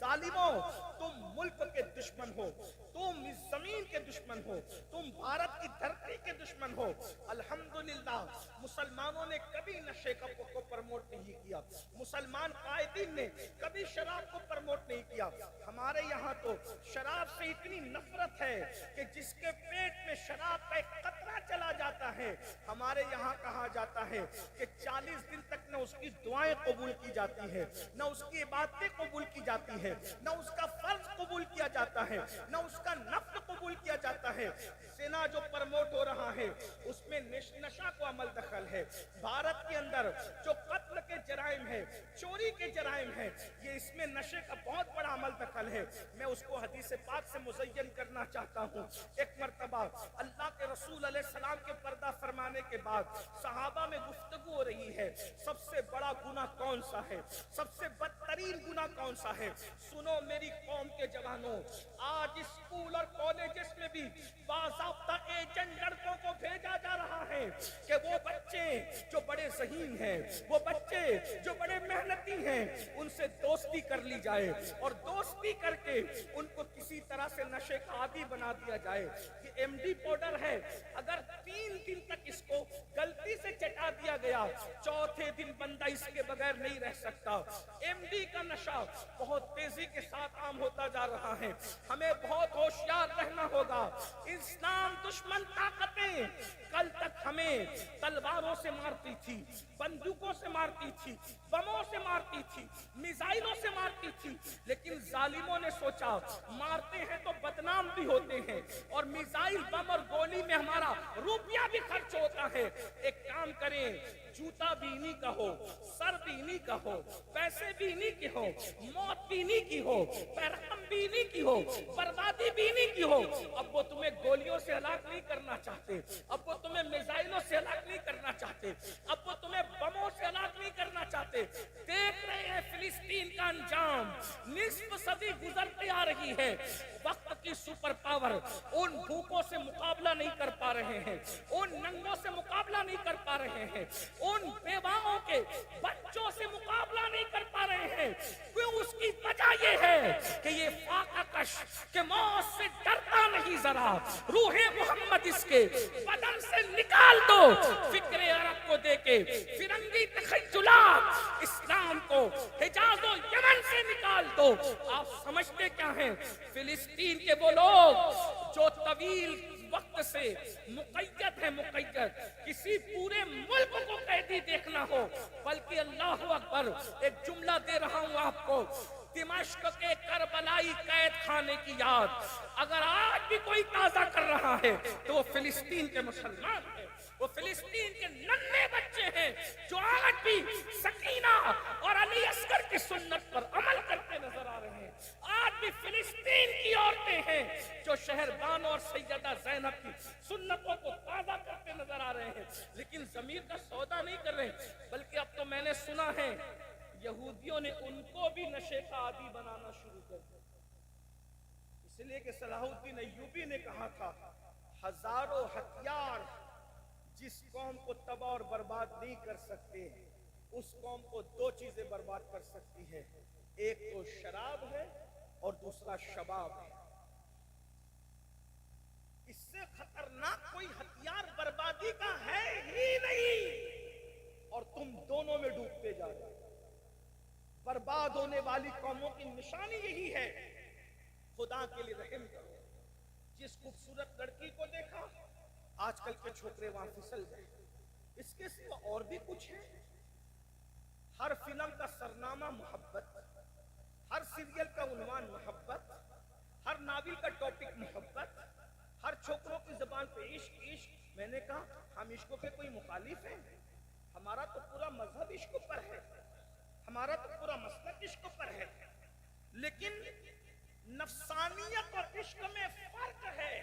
ظالموں تم ملک کے دشمن ہو, تم اس زمین کے دشمن ہو, تم بھارت کی دھرتی کے دشمن ہو. الحمدللہ مسلمانوں نے کبھی نشے کو پرموٹ نہیں کیا, مسلمان قائدین نے کبھی شراب کو پرموٹ نہیں کیا. ہمارے یہاں تو شراب سے اتنی نفرت ہے کہ جس کے پیٹ میں شراب کا ایک قطرہ چلا جاتا ہے, ہمارے یہاں کہا جاتا ہے کہ 40 دن تک نہ اس کی دعائیں قبول کی جاتی ہے, نہ اس کی عبادتیں قبول کی جاتی ہے, نہ اس کا فرض قبول کیا جاتا ہے, نہ اس کا نفل قبول کیا جاتا ہے. زنا جو پرموٹ ہو رہا ہے اس میں نشہ کو عمل دخل ہے. بھارت کے اندر جو قتل کے جرائم ہے, چوری کے جرائم ہے, یہ اس میں نشے کا بہت بڑا عمل دخل ہے. میں اس کو حدیث پاک سے مزین کرنا چاہتا ہوں. ایک مرتبہ اللہ کے رسول علیہ السلام کے پردہ فرمانے کے بعد صحابہ میں گفتگو ہو رہی ہے, سب سے بڑا گناہ کون سا ہے, سب سے بدترین گناہ کون سا ہے. سنو میری قوم کے جوانوں, آج اسکول اور کالجز میں بھی باضابطہ ایجنٹ لڑکوں کو بھیجا جا رہا ہے کہ وہ بچے جو بڑے ذہین ہیں, وہ بچے جو بڑے محنتی ہیں, ان سے دوستی کر لی جائے اور دوستی کر کے ان کو کسی طرح سے نشے کا عادی بنا دیا جائے. یہ ایم ڈی پاؤڈر ہے, اگر 3 دن تک اس کو غلطی سے چٹا دیا گیا, چوتھے دن بندہ اس کے بغیر نہیں رہ سکتا. ایم ڈی کا نشہ بہت تیزی کے ساتھ عام ہوتا جا رہا ہے. ہمیں بہت ہوشیار رہنا ہوگا. اسلام دشمن طاقتیں کل تک ہمیں تلواروں سے مارتی تھی, بندوقوں سے مارتی تھی, بموں سے مارتی تھی, میزائلوں سے مارتی تھی, لیکن ظالموں نے سوچا مارتے ہیں تو بدنام بھی ہوتے ہیں اور میزائل, بم اور گولی میں ہمارا روپیہ بھی خرچ ہوتا ہے. ایک کام کریں, جوتا بھی انہی کا ہو, سر بھی انہی کا ہو, پیسے بھی انہی کے ہو, موت بھی انہی کی ہو, پیغام بھی انہی کی ہو, بربادی بھی انہی کی ہو. اب وہ تمہیں گولیوں سے ہلاک نہیں کرنا چاہتے, اب وہ تمہیں میزائلوں سے ہلاک نہیں کرنا چاہتے, اب وہ تمہیں بموں سے ہلاک نہیں کرنا چاہتے. دیکھ رہے ہیں فلسطین کا انجام, نصف صدی گزرتی آ رہی ہے, وقت کی سپر پاور ان بھوکوں سے مقابلہ نہیں کر پا رہے ہیں, ان ننگوں سے مقابلہ نہیں کر پا رہے ہیں, ان بیواؤں کے بچوں سے مقابلہ نہیں کر پا رہے ہیں. کیوں؟ اس کی وجہ یہ ہے کہ یہ فاقہ کش کہ موت سے ڈرتا نہیں ذرا, روح محمد اس کے بدن سے نکال دو, فکر عرب کو دے کے فرنگی تخیلات اسلام کو حجاز و یمن سے نکال دو. آپ سمجھتے کیا ہیں؟ فلسطین کے وہ لوگ جو طویل وقت سے مقید ہے, مقید کسی پورے ملک کو قیدی دیکھنا ہو, بلکہ اللہ اکبر ایک جملہ دے رہا ہوں آپ کو, دمشق کے کربلائی قید خانے کی یاد اگر آج بھی کوئی تازہ کر رہا ہے تو وہ فلسطین کے مسلمان ہیں, وہ فلسطین کے ننھے بچے ہیں جو آج بھی سکینہ اور علی اصغر کی سنت پر عمل کرتے نظر آ رہے ہیں. آج بھی فلسطین کی عورتیں ہیں جو شہر بانو اور سیدہ زینب کی سنتوں کو تازہ کرتے نظر آ رہے ہیں, لیکن ضمیر کا سودا نہیں کر رہے. بلکہ اب تو میں نے سنا ہے یہودیوں نے ان کو بھی نشے کا عادی بنانا شروع کر دیا, اس لیے کہ صلاح الدین ایوبی نے کہا تھا ہزاروں ہتھیار جس قوم کو تباہ اور برباد نہیں کر سکتے, اس قوم کو 2 چیزیں برباد کر سکتی ہے, ایک تو شراب ہے اور دوسرا شباب ہے. اس سے خطرناک کوئی ہتھیار بربادی کا ہے ہی نہیں, اور تم دونوں میں ڈوبتے جا رہے. برباد ہونے والی قوموں کی نشانی یہی ہے. خدا کے لیے رحم کرو. جس خوبصورت لڑکی کو دیکھا, آج کل کے چھوکرے وہاں پھسل گئے. اس کے سوا اور بھی کچھ ہے. ہر فلم کا سرنامہ محبت, ہر سیریل کا عنوان محبت, ہر ناول کا ٹاپک محبت, ہر چھوکروں کی زبان پہ عشق عشق. میں نے کہا ہم عشق کے کوئی مخالف ہیں؟ ہمارا تو پورا مذہب عشق پر ہے, ہمارا تو پورا مسلک عشق پر ہے, لیکن نفسانیت اور عشق میں فرق ہے.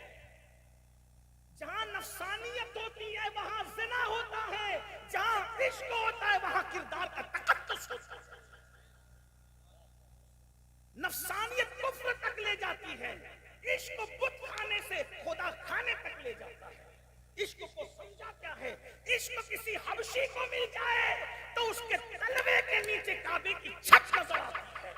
جہاں نفسانیت ہوتی ہے وہاں زنا ہوتا ہے, جہاں عشق ہوتا ہے وہاں کردار کا تقدس ہوتا ہے. نفسانیت کفر تک لے جاتی ہے, عشق بت کھانے سے خدا کھانے تک لے جاتا ہے. عشق کو سمجھا کیا ہے؟ عشق کسی حبشی کو مل جائے تو اس کے تلوے کے نیچے کعبے کی چھت نظر آتی ہے.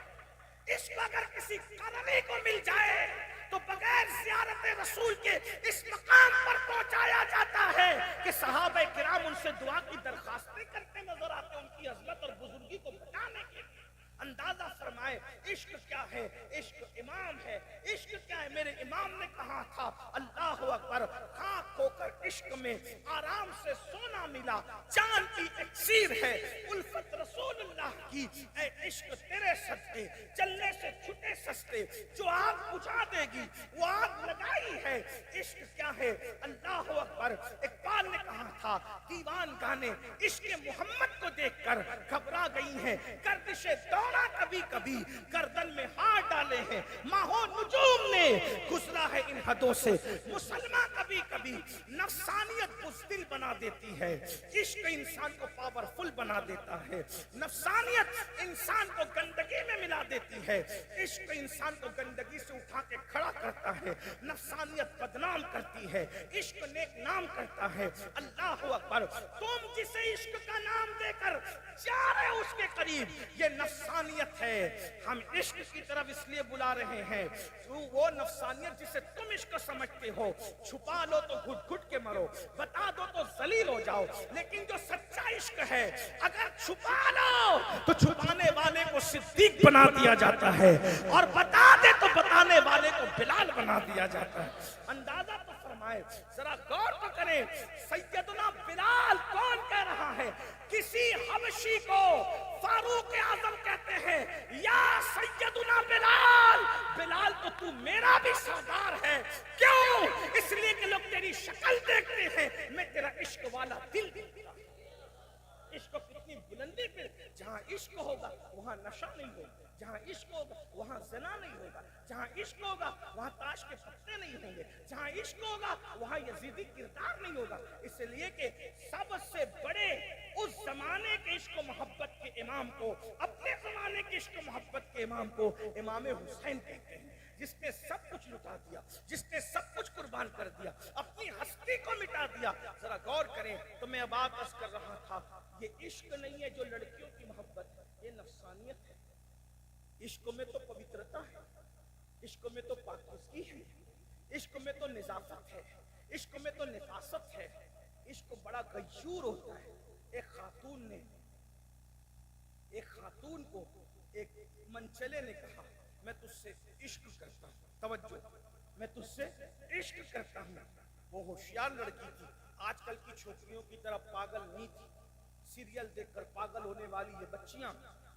عشق اگر کسی قرنی کو مل جائے تو بغیر زیارت رسول کے اس مقام پر پہنچایا جاتا ہے کہ صحابہ کرام ان سے دعا کی درخواستیں کرتے نظر آتے ان کی عظمت اور بزرگی کو بتانے کے لیے۔ اندازہ فرمائے عشق کیا ہے، عشق امام ہے، عشق کیا ہے۔ میرے امام نے کہا تھا اللہ اکبر، خاک ہو کر عشق میں آرام سے سونا ملا، جان کی اکسیر ہے الفت رسول اللہ کی، اے عشق تیرے صدقے چلنے سے چھٹے سستے، جو آگ بجھا دے گی وہ آگ لگائی ہے۔ عشق کیا ہے، اللہ اکبر۔ اقبال نے کہا تھا دیوان گانے عشق محمد کو دیکھ کر گھبرا گئی ہیں، گردش دورہ کبھی کبھی گردن میں ہاتھ ڈالے ہیں، ماہو نجوم نے گزرا ہے ان حدوں سے، مسلمان کبھی کبھی نفسانیت بزدل بنا دیتی ہے، عشق انسان کو پاورفل بنا دیتا ہے، نفسانیت انسان کو گندگی میں ملا دیتی ہے، عشق انسان کو گندگی سے اٹھا کے کھڑا کرتا ہے، نفسانیت بدنام کرتی ہے، عشق نیک نام کرتا ہے۔ اللہ اکبر، تم جسے عشق کا نام دے کر جا رہے ہو اس کے قریب، یہ نفسانیت ہے۔ ہم عشق کی طرف اس لیے بلا رہے ہیں، وہ نفسانیت جسے تم عشق سمجھتے ہو، چھپا لو تو گھٹ گھٹ کے مرو، بتا دو تو ذلیل ہو جاؤ، لیکن جو سچا عشق ہے اگر چھپا لو تو چھپانے والے کو صدیق بنا دیا جاتا ہے، اور بتا دے تو بتانے والے کو بلال بنا دیا جاتا ہے۔ اندازہ تو فرمائے، ذرا غور تو کریں، سیدنا بلال کون کہہ رہا ہے؟ کسی حبشی کو فاروق اعظم کہتے ہیں یا سیدنا بلال، بلال تو میرا بھی سردار ہے۔ کیوں؟ اس لیے کہ لوگ تیری شکل دیکھتے ہیں، میں تیرا عشق والا دل دیکھتا ہوں۔ عشق کتنی بلندی پہ، جہاں عشق ہوگا وہاں نشہ نہیں ہوگا، جہاں عشق ہوگا وہاں زنا نہیں ہوگا، جہاں عشق ہوگا وہاں تاش کے پتے نہیں ہوں گے، جہاں عشق ہوگا وہاں یزیدی کردار نہیں ہوگا۔ اس لیے کہ سب سے بڑے اس زمانے کے عشق و محبت کے امام کو، اپنے زمانے کے عشق و محبت کے امام کو امام حسین کہتے ہیں، جس نے سب کچھ لٹا دیا، جس نے سب کچھ قربان کر دیا، اپنی ہستی کو مٹا دیا۔ ذرا غور کریں تو میں اب عرض کر رہا تھا، یہ عشق نہیں ہے جو لڑکیوں کی محبت ہے، یہ نفسانیت ہے۔ عشق میں تو پوترتا ہے، عشق میں تو پاکیزگی ہے، عشق میں تو نظافت ہے، عشق میں تو نفاست ہے، عشق بڑا غیور ہوتا ہے۔ ایک خاتون کو ایک منچلے نے کہا میں تجھ سے عشق کرتا ہوں، توجہ، میں تجھ سے عشق کرتا ہوں۔ وہ ہوشیار لڑکی تھی، آج کل کی چھوکریوں کی طرح پاگل نہیں تھی، سیریل دیکھ کر پاگل ہونے والی یہ بچیاں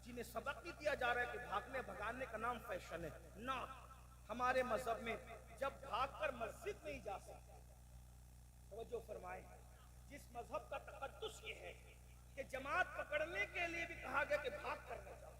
جنہیں سبق نہیں دیا جا رہا ہے کہ بھاگنے بھگانے کا نام فیشن ہے، نہ، ہمارے مذہب میں جب بھاگ کر مسجد نہیں جا سکتا، توجہ فرمائیں، جس مذہب کا تقدس یہ ہے کہ جماعت پکڑنے کے لیے بھی کہا گیا کہ بھاگ کر نہ جاؤ،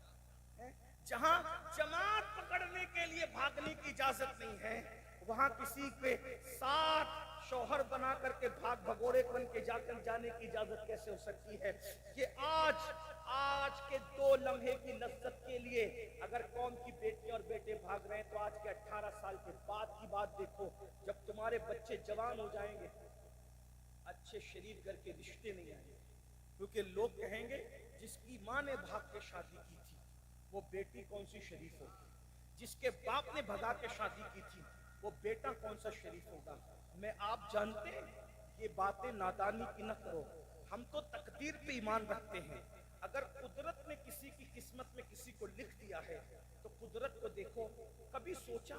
جہاں جماعت پکڑنے کے لیے بھاگنے کی اجازت نہیں ہے، وہاں کسی کے ساتھ شوہر بنا کر کے بھاگ بھگوڑے بن کے جا کر جانے کی اجازت کیسے ہو سکتی ہے؟ کہ آج کے 2 لمحے کی لذت کے لیے اگر قوم کی بیٹی اور بیٹے بھاگ رہے ہیں تو آج کے 18 سال کے بعد کی بات دیکھو، جب تمہارے بچے جوان ہو جائیں گے، اچھے شریف گھر کے رشتے نہیں آئیں گے، کیونکہ لوگ کہیں گے جس کی ماں نے بھاگ کے شادی کی تھی وہ بیٹی کون سی شریف ہوگی، جس کے باپ نے بھگا کے شادی کی تھی وہ بیٹا کون سا شریف ہوگا۔ میں آپ جانتے ہیں یہ باتیں نادانی کی نہ کرو، ہم تو تقدیر پہ ایمان رکھتے ہیں۔ اگر قدرت نے کسی کی قسمت میں کسی کو لکھ دیا ہے تو قدرت کو دیکھو، کبھی سوچا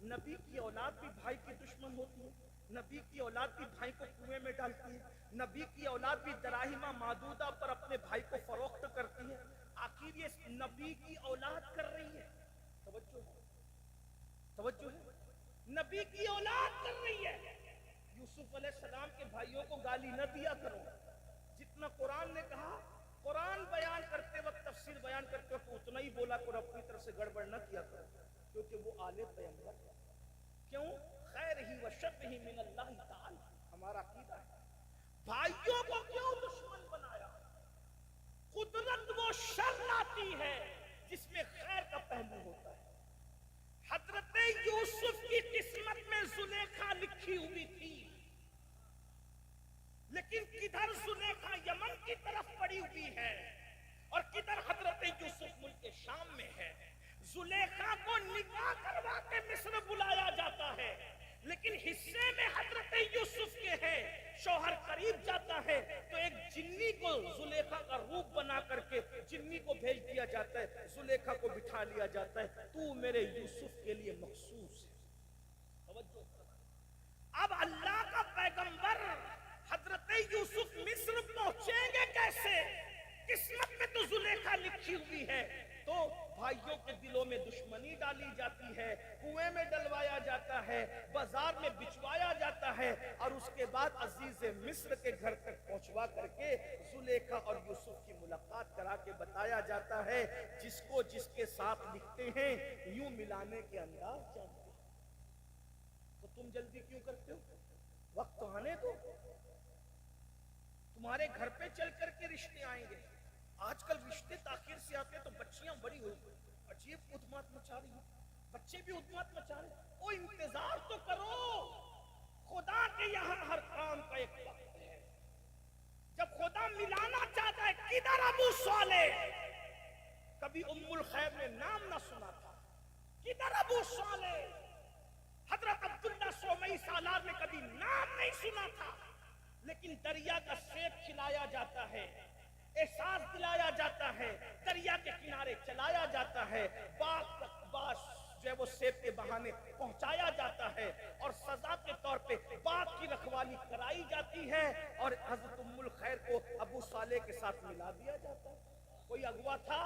نبی کی اولاد بھی بھائی کی دشمن ہوتی ہے، نبی کی اولاد بھی بھائی کو کنویں میں ڈالتی ہے، نبی کی اولاد بھی دراہیمہ معدودہ پر اپنے بھائی کو فروخت کرتی ہے، آخر یہ نبی کی اولاد کر رہی ہے، توجہ ہے، نبی کی اولاد کر رہی ہے۔ یوسف علیہ السلام کے بھائیوں کو گالی نہ دیا کرو، جتنا قرآن نے کہا، قرآن بیان کرتے وقت، تفسیر بیان کرتے وقت اتنا ہی بولا کرو، اپنی طرف سے گڑبڑ نہ کیا کرو، کیونکہ وہ آل پیغمبر ہے۔ کیوں؟ خیر ہی و شر ہی من اللہ تعالی، ہمارا عقیدہ ہے۔ بھائیوں کو کیوں دشمن بنایا؟ قدرت وہ شر لاتی ہے جس میں خیر کا پہلو ہوتا ہے۔ حضرت یوسف کی قسمت میں زلیخا لکھی ہوئی تھی، لیکن کدھر زلیخا یمن کی طرف پڑی ہوئی ہے اور کدھر حضرت یوسف ملک شام میں ہے۔ زلیخا کو نکاح کروا کے مصر بلایا جاتا ہے، لیکن حصے میں حضرت یوسف کے ہیں، شوہر قریب جاتا ہے تو ایک جنی کو زلیخا کا روپ بنا کر کے جنی کو بھیج دیا جاتا ہے، زلیخا کو بٹھا لیا جاتا ہے، تو میرے یوسف کے لیے مخصوص ہے۔ توجہ، اب اللہ کا پیغمبر حضرت یوسف مصر پہنچیں گے کیسے؟ قسمت میں تو زلیخا لکھی ہوئی ہے، تو بھائیوں کے دلوں میں دشمنی ڈالی جاتی ہے، کنویں میں ڈلوایا جاتا ہے، بازار میں بچوایا جاتا ہے، اور اس کے بعد عزیز مصر کے گھر تک پہنچوا کر کے زلیخا اور یوسف کی ملاقات کرا کے بتایا جاتا ہے، جس کو جس کے ساتھ لکھتے ہیں یوں ملانے کے انداز جانتے ہیں۔ تو تم جلدی کیوں کرتے ہو؟ وقت تو آنے دو، تمہارے گھر پہ چل کر کے رشتے آئیں گے۔ آج کل رشتے تاخیر سے آتے ہیں تو بچیاں بڑی عجیب ادمات مچا رہی ہیں، بچے بھی ادمات مچا رہے ہیں۔ او انتظار تو کرو، خدا کے یہاں ہر کام کا ایک وقت ہے۔ جب خدا ملانا چاہتا ہے، کدھر ابو صالح؟ کبھی ام الخیر نے نام نہ سنا تھا، کدھر ابو صالح؟ حضرت عبداللہ سومئی سالار نے کبھی نام نہیں سنا تھا، لیکن دریا کا سیب کھلایا جاتا ہے، احساس دلایا جاتا ہے، دریا کے کنارے چلایا جاتا ہے، باغ تک باغ جو ہے وہ سیب کے بہانے پہنچایا جاتا ہے، اور سزا کے طور پہ باغ کی رکھوالی کرائی جاتی ہے، اور حضرت ام الخیر کو ابو صالح کے ساتھ ملا دیا جاتا ہے۔ کوئی اغوا تھا،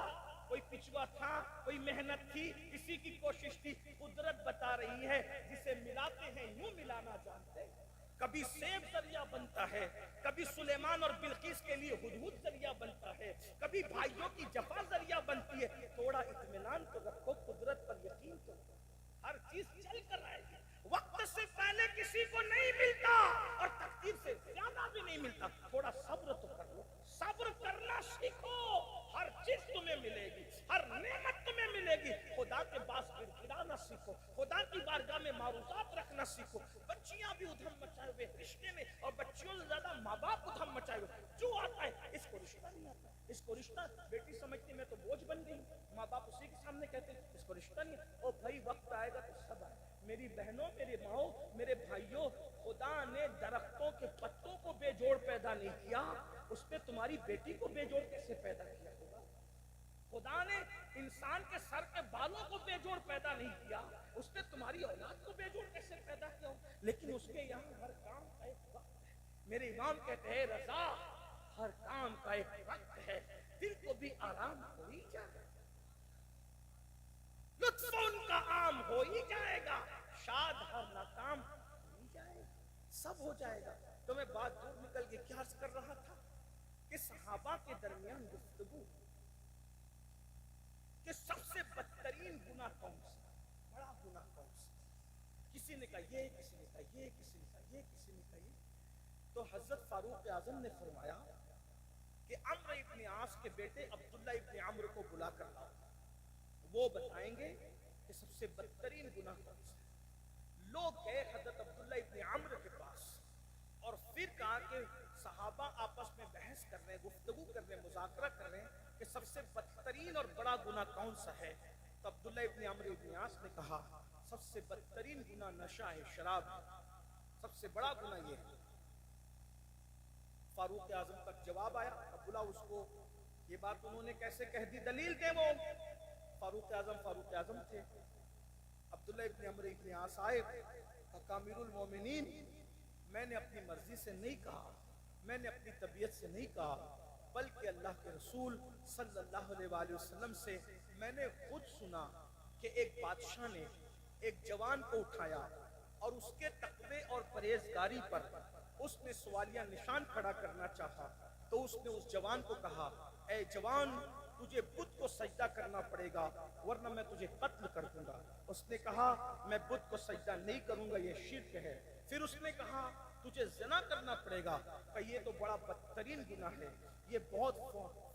کوئی پچھوا تھا، کوئی محنت تھی، کسی کی کوشش تھی، قدرت بتا رہی ہے جسے ملاتے ہیں یوں ملانا جانتے ہیں۔ کبھی سیب ذریعہ بنتا ہے، کبھی سلیمان اور بلقیس کے لیے ہدہد ذریعہ بنتا ہے، کبھی بھائیوں کی جفا ذریعہ بنتی ہے۔ تھوڑا اطمینان تو رکھو، قدرت پر یقین تو رکھو، ہر چیز چل کر آئے گی۔ وقت سے پہلے کسی کو نہیں ملتا اور تقدیر سے زیادہ بھی نہیں ملتا۔ تھوڑا صبر تو کر لو، صبر کرنا سیکھو، ہر چیز تمہیں ملے گی، ہر نعمت تمہیں ملے گی۔ خدا کے پاس گڑگڑانا سیکھو، خدا کی بارگاہ میں معروضات رکھنا سیکھو۔ بچیاں بھی ادھم مچائے ہوئے رشتے میں، اور بچیوں سے زیادہ ماں باپ ادھم مچائے ہوئے، جو آتا ہے اس کو رشتہ نہیں آتا، اس کو رشتہ بیٹی سمجھتی میں تو بوجھ بن گئی، ماں باپ اسی کے سامنے کہتے ہیں اس کو رشتہ نہیں ہے۔ اور بھائی وقت آئے گا تو سب آئے گا۔ میری بہنوں، میرے ماؤں، میرے بھائیوں، خدا نے درختوں کے پتوں کو بے جوڑ پیدا نہیں کیا، اس پہ تمہاری بیٹی کو بے جوڑ کیسے پیدا کیا ہوگا؟ خدا نے انسان کے سر کے بالوں کو بے جوڑ پیدا نہیں کیا، اس نے تمہاری اولاد کو بے جوڑ کیسے پیدا کیا ہوگا؟ لیکن اس کے یہاں ہر کام کا ایک وقت ہے۔ میرے امام کہتے ہیں رضا، ہر کام کا ایک وقت ہے، دل کو بھی آرام ہو ہی جائے، لطف ان کا عام ہو ہی جائے گا، شاد ہر ناکام ہو ہی جائے گا، سب ہو جائے گا۔ تو میں بات دور نکل کے کیا عرض کر رہا تھا کہ صحابہ کے درمیان گفتگو کہ سب سے بدترین گناہ کون سا، بڑا گناہ کون سا؟ کسی نے کہا یہ، کسی نے کہا یہ، کسی نے کہا یہ، کسی نے کہا یہ۔ تو حضرت فاروق اعظم نے فرمایا کہ عمرو ابن عاص کے بیٹے عبداللہ ابن عمرو کو بلا کر لاؤ، وہ بتائیں گے کہ سب سے بدترین گناہ کون سا ہے۔ لوگ گئے حضرت عبداللہ ابن عمرو کے پاس، اور پھر کہا کہ صحابہ آپس میں بحث کر رہے ہیں، گفتگو کر رہے ہیں، مذاکرہ کر رہے ہیں کہ سب سے بدترین اور بڑا گناہ کون سا ہے۔ تو عبداللہ ابن عمرو ابن عاص نے کہا سب سے بدترین گناہ نشہ ہے، شراب، سب سے بڑا گناہ یہ ہے۔ فاروق اعظم تک جواب آیا، اب بلا اس کو، یہ بات انہوں نے کیسے کہہ دی، دلیل دے وہ۔ فاروق اعظم تھے۔ عبداللہ ابن عمرو ابن عاص آئے، کہا امیر المومنین، میں نے اپنی مرضی سے نہیں کہا، میں نے اپنی طبیعت سے نہیں کہا، بلکہ اللہ کے رسول صلی اللہ علیہ وآلہ وسلم سے میں نے خود سنا کہ ایک بادشاہ نے ایک جوان کو اٹھایا اور اس کے تقوی اور پرہیزگاری پر اس نے سوالیہ نشان کھڑا کرنا چاہا، تو اس نے اس جوان کو کہا اے جوان، تجھے بت کو سجدہ کرنا پڑے گا ورنہ میں تجھے قتل کر دوں گا۔ اس نے کہا میں بت کو سجدہ نہیں کروں گا، یہ شرک ہے۔ پھر اس نے کہا تجھے زنا کرنا پڑے گا، کہ یہ تو بڑا بدترین گناہ ہے، یہ بہت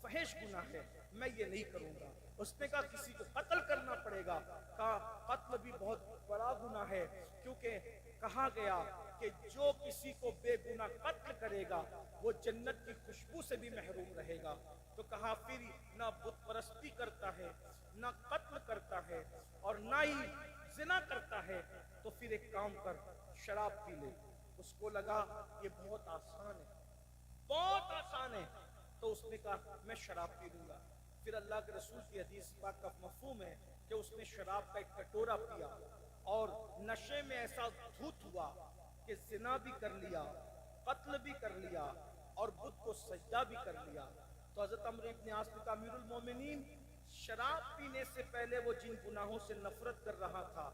فحش گناہ ہے، میں یہ نہیں کروں گا۔ اس نے کہا کسی کو قتل کرنا پڑے گا، کہا قتل بھی بہت بڑا گناہ ہے، کیونکہ کہا گیا کہ جو کسی کو بے گناہ قتل کرے گا وہ جنت کی خوشبو سے بھی محروم رہے گا۔ تو کہا پھر نہ بت پرستی کرتا ہے، نہ قتل کرتا ہے، زنائی زنا کرتا ہے تو پھر ایک کام کر، شراب پی لے۔ اس کو لگا یہ بہت آسان ہے، بہت آسان ہے، تو اس نے کہا میں شراب پی لوں گا۔ پھر اللہ کے رسول کی حدیث پاک کا مفہوم ہے کہ اس نے شراب کا ایک کٹورا پیا اور نشے میں ایسا دھت ہوا کہ زنا بھی کر لیا، قتل بھی کر لیا اور بت کو سجدہ بھی کر لیا۔ تو حضرت عمرو ابن عاص نے کہا امیر المومنین، شراب پینے سے پہلے وہ جن گناہوں سے نفرت کر رہا تھا،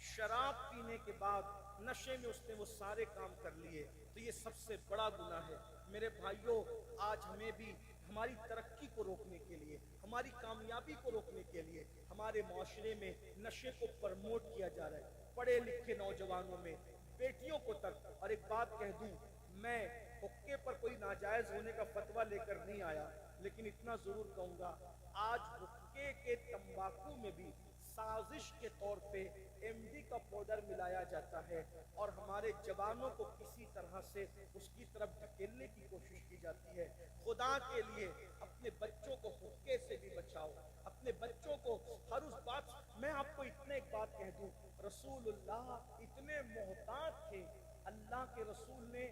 شراب پینے کے بعد نشے میں اس نے وہ سارے کام کر لیے، تو یہ سب سے بڑا گناہ ہے۔ میرے بھائیوں، آج ہمیں بھی ہماری ترقی کو روکنے کے لیے، ہماری کامیابی کو روکنے کے لیے ہمارے معاشرے میں نشے کو پرموٹ کیا جا رہا ہے، پڑھے لکھے نوجوانوں میں، بیٹیوں کو تک۔ اور ایک بات کہہ دوں، میں حقے پر کوئی ناجائز ہونے کا فتویٰ لے کر نہیں آیا، لیکن اتنا ضرور کہوں گا، آج حقے کے تمباکو میں بھی سازش کے طور پہ ایم ڈی کا پاؤڈر ملایا جاتا ہے اور ہمارے جوانوں کو کسی طرح سے اس کی طرف دھکیلنے کی کوشش کی جاتی ہے۔ خدا کے لیے اپنے بچوں کو حقے سے بھی بچاؤ، اپنے بچوں کو ہر اس بات۔ میں آپ کو اتنے ایک بات کہہ دوں، رسول اللہ اتنے محتاط تھے، اللہ کے رسول نے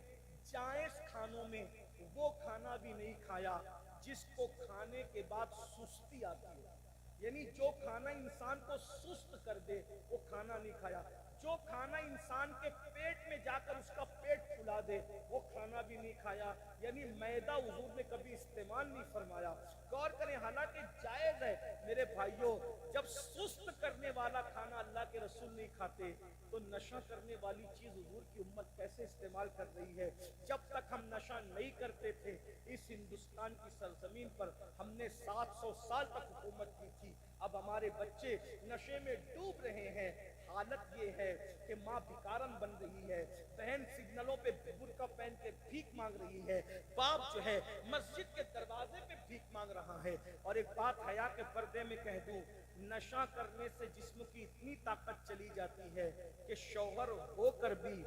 جائز کھانوں میں وہ کھانا بھی نہیں کھایا جس کو کھانے کے بعد سستی آتی ہے، یعنی جو کھانا انسان کو سست کر دے وہ کھانا نہیں کھایا، جو کھانا انسان کے پیٹ میں جا کر اس کا پیٹ پھلا دے وہ کھانا بھی نہیں کھایا، یعنی میدہ حضور نے کبھی استعمال نہیں فرمایا۔ غور کریں، حالانکہ جائز ہے میرے بھائیوں، جب سست کرنے والا کھانا اللہ کے رسول نہیں کھاتے تو نشہ کرنے والی چیز حضور کی امت کیسے استعمال کر رہی ہے؟ جب تک ہم نشہ نہیں کرتے تھے اس ہندوستان کی سرزمین پر ہم نے 700 سال تک حکومت کی تھی، اب ہمارے بچے نشے میں ڈوب رہے ہیں۔ حالت یہ ہے کہ ماں بھکارن بن رہی ہے، بہن سگنلوں پہ برقع پہن کے بھیک مانگ رہی ہے، باپ جو ہے مسجد کے دروازے پہ بھیک مانگ رہا ہے۔ اور ایک بات حیا کے پردے میں کہہ دوں، نشہ کرنے سے جسم کی اتنی طاقت چلی جاتی ہے کہ شوہر ہو کر بھی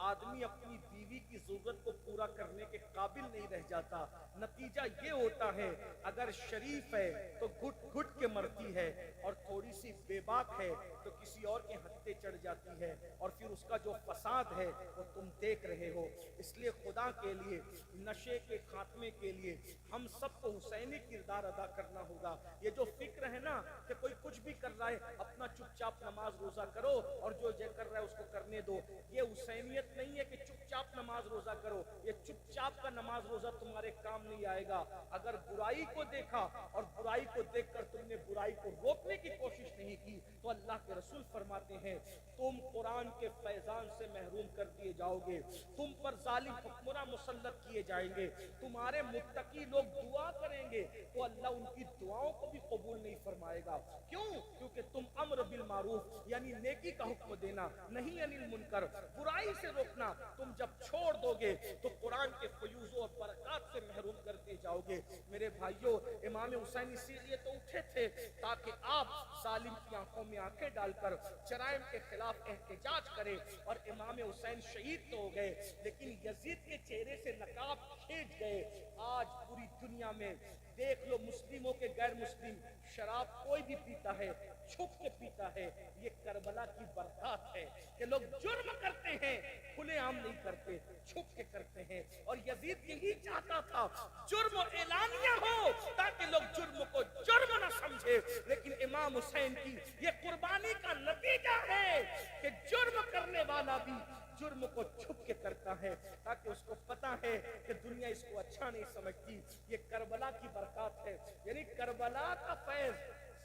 آدمی اپنی بیوی کی ضرورت کو پورا کرنے کے قابل نہیں رہ جاتا۔ نتیجہ یہ ہوتا ہے اگر شریف ہے تو گھٹ گھٹ کے مرتی ہے، اور تھوڑی سی بے باک ہے تو کسی اور کے ہتھے چڑھ جاتی ہے، اور پھر اس کا جو فساد ہے وہ تم دیکھ رہے ہو۔ اس لیے خدا کے لیے نشے کے خاتمے کے لیے ہم سب کو حسینی کردار ادا کرنا ہوگا۔ یہ جو فکر ہے نا کہ کوئی کچھ بھی کر رہا ہے اپنا چپ چاپ نماز روزہ کرو اور جو کر رہا ہے اس کو کرنے دو، یہ حسینیت نہیں ہے کہ چپ چاپ نماز روزہ کرو، یہ چپ چاپ کا نماز روزہ تمہارے کام نہیں آئے گا۔ اگر برائی کو دیکھا اور برائی کو دیکھ کر تم نے برائی کو روکنے کی کوشش نہیں کی تو اللہ کے رسول فرماتے ہیں تم قرآن کے فیضان سے محروم کر دیے جاؤ گے، تم پر ظالم حکمراں مسلط کیے جائیں گے، تمہارے متقی لوگ دعا کریں گے تو اللہ ان کی دعاؤں کو بھی قبول نہیں فرمائے گا۔ کیوں؟ کیونکہ تم امر بالمعروف یعنی نیکی کا حکم دینا، نہیں انل منکر، برائی سے روکنا تم جب چھوڑ دو گے تو قرآن کے فیوز اور برکات سے محروم کرتے جاؤ گے۔ میرے بھائیوں، امام حسین اسی لیے تو اٹھے تھے تاکہ آپ ظالم کی آنکھوں میں آنکھیں ڈال کر جرائم کے خلاف احتجاج کریں، اور امام حسین شہید تو ہو گئے لیکن یزید کے چہرے سے نقاب کھینچ گئے۔ آج پوری دنیا میں دیکھ لو، مسلموں کے غیر مسلم شراب کوئی بھی پیتا ہے، چھپ کے پیتا ہے، یہ کربلا کی برکات ہے کہ لوگ جرم کرتے ہیں کھلے عام نہیں کرتے، چھپ کے کرتے ہیں۔ اور یزید یہی چاہتا تھا جرم اعلانیہ ہو تاکہ لوگ جرم کو جرم نہ سمجھے، لیکن امام حسین کی یہ قربانی کا نتیجہ ہے کہ جرم کرنے والا بھی جرم کو چھپ کے کرتا ہے تاکہ اس کو پتا ہے کہ دنیا اس کو اچھا نہیں سمجھتی۔ یہ کربلا کی برکات ہے، یعنی کربلا کا فیض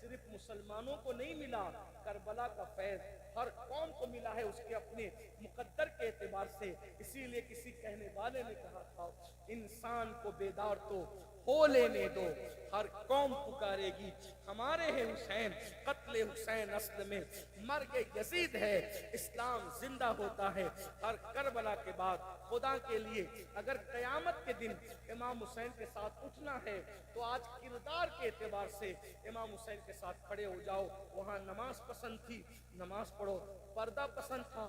صرف مسلمانوں کو نہیں ملا، کربلا کا فیض ہر قوم کو ملا ہے اس کے اپنے مقدر کے اعتبار سے۔ اسی لیے کسی کہنے والے نے کہا تھا انسان کو بیدار تو ہو لینے دو، ہر قوم پکارے گی ہمارے ہیں حسین، قتل حسین اصل میں مرگ یزید ہے، اسلام زندہ ہوتا ہے ہر کربلا کے بعد۔ خدا کے لیے اگر قیامت کے دن امام حسین کے ساتھ اٹھنا ہے تو آج کردار کے اعتبار سے امام حسین کے ساتھ کھڑے ہو جاؤ۔ وہاں نماز پسند تھی، نماز پڑھو، پردہ پسند تھا،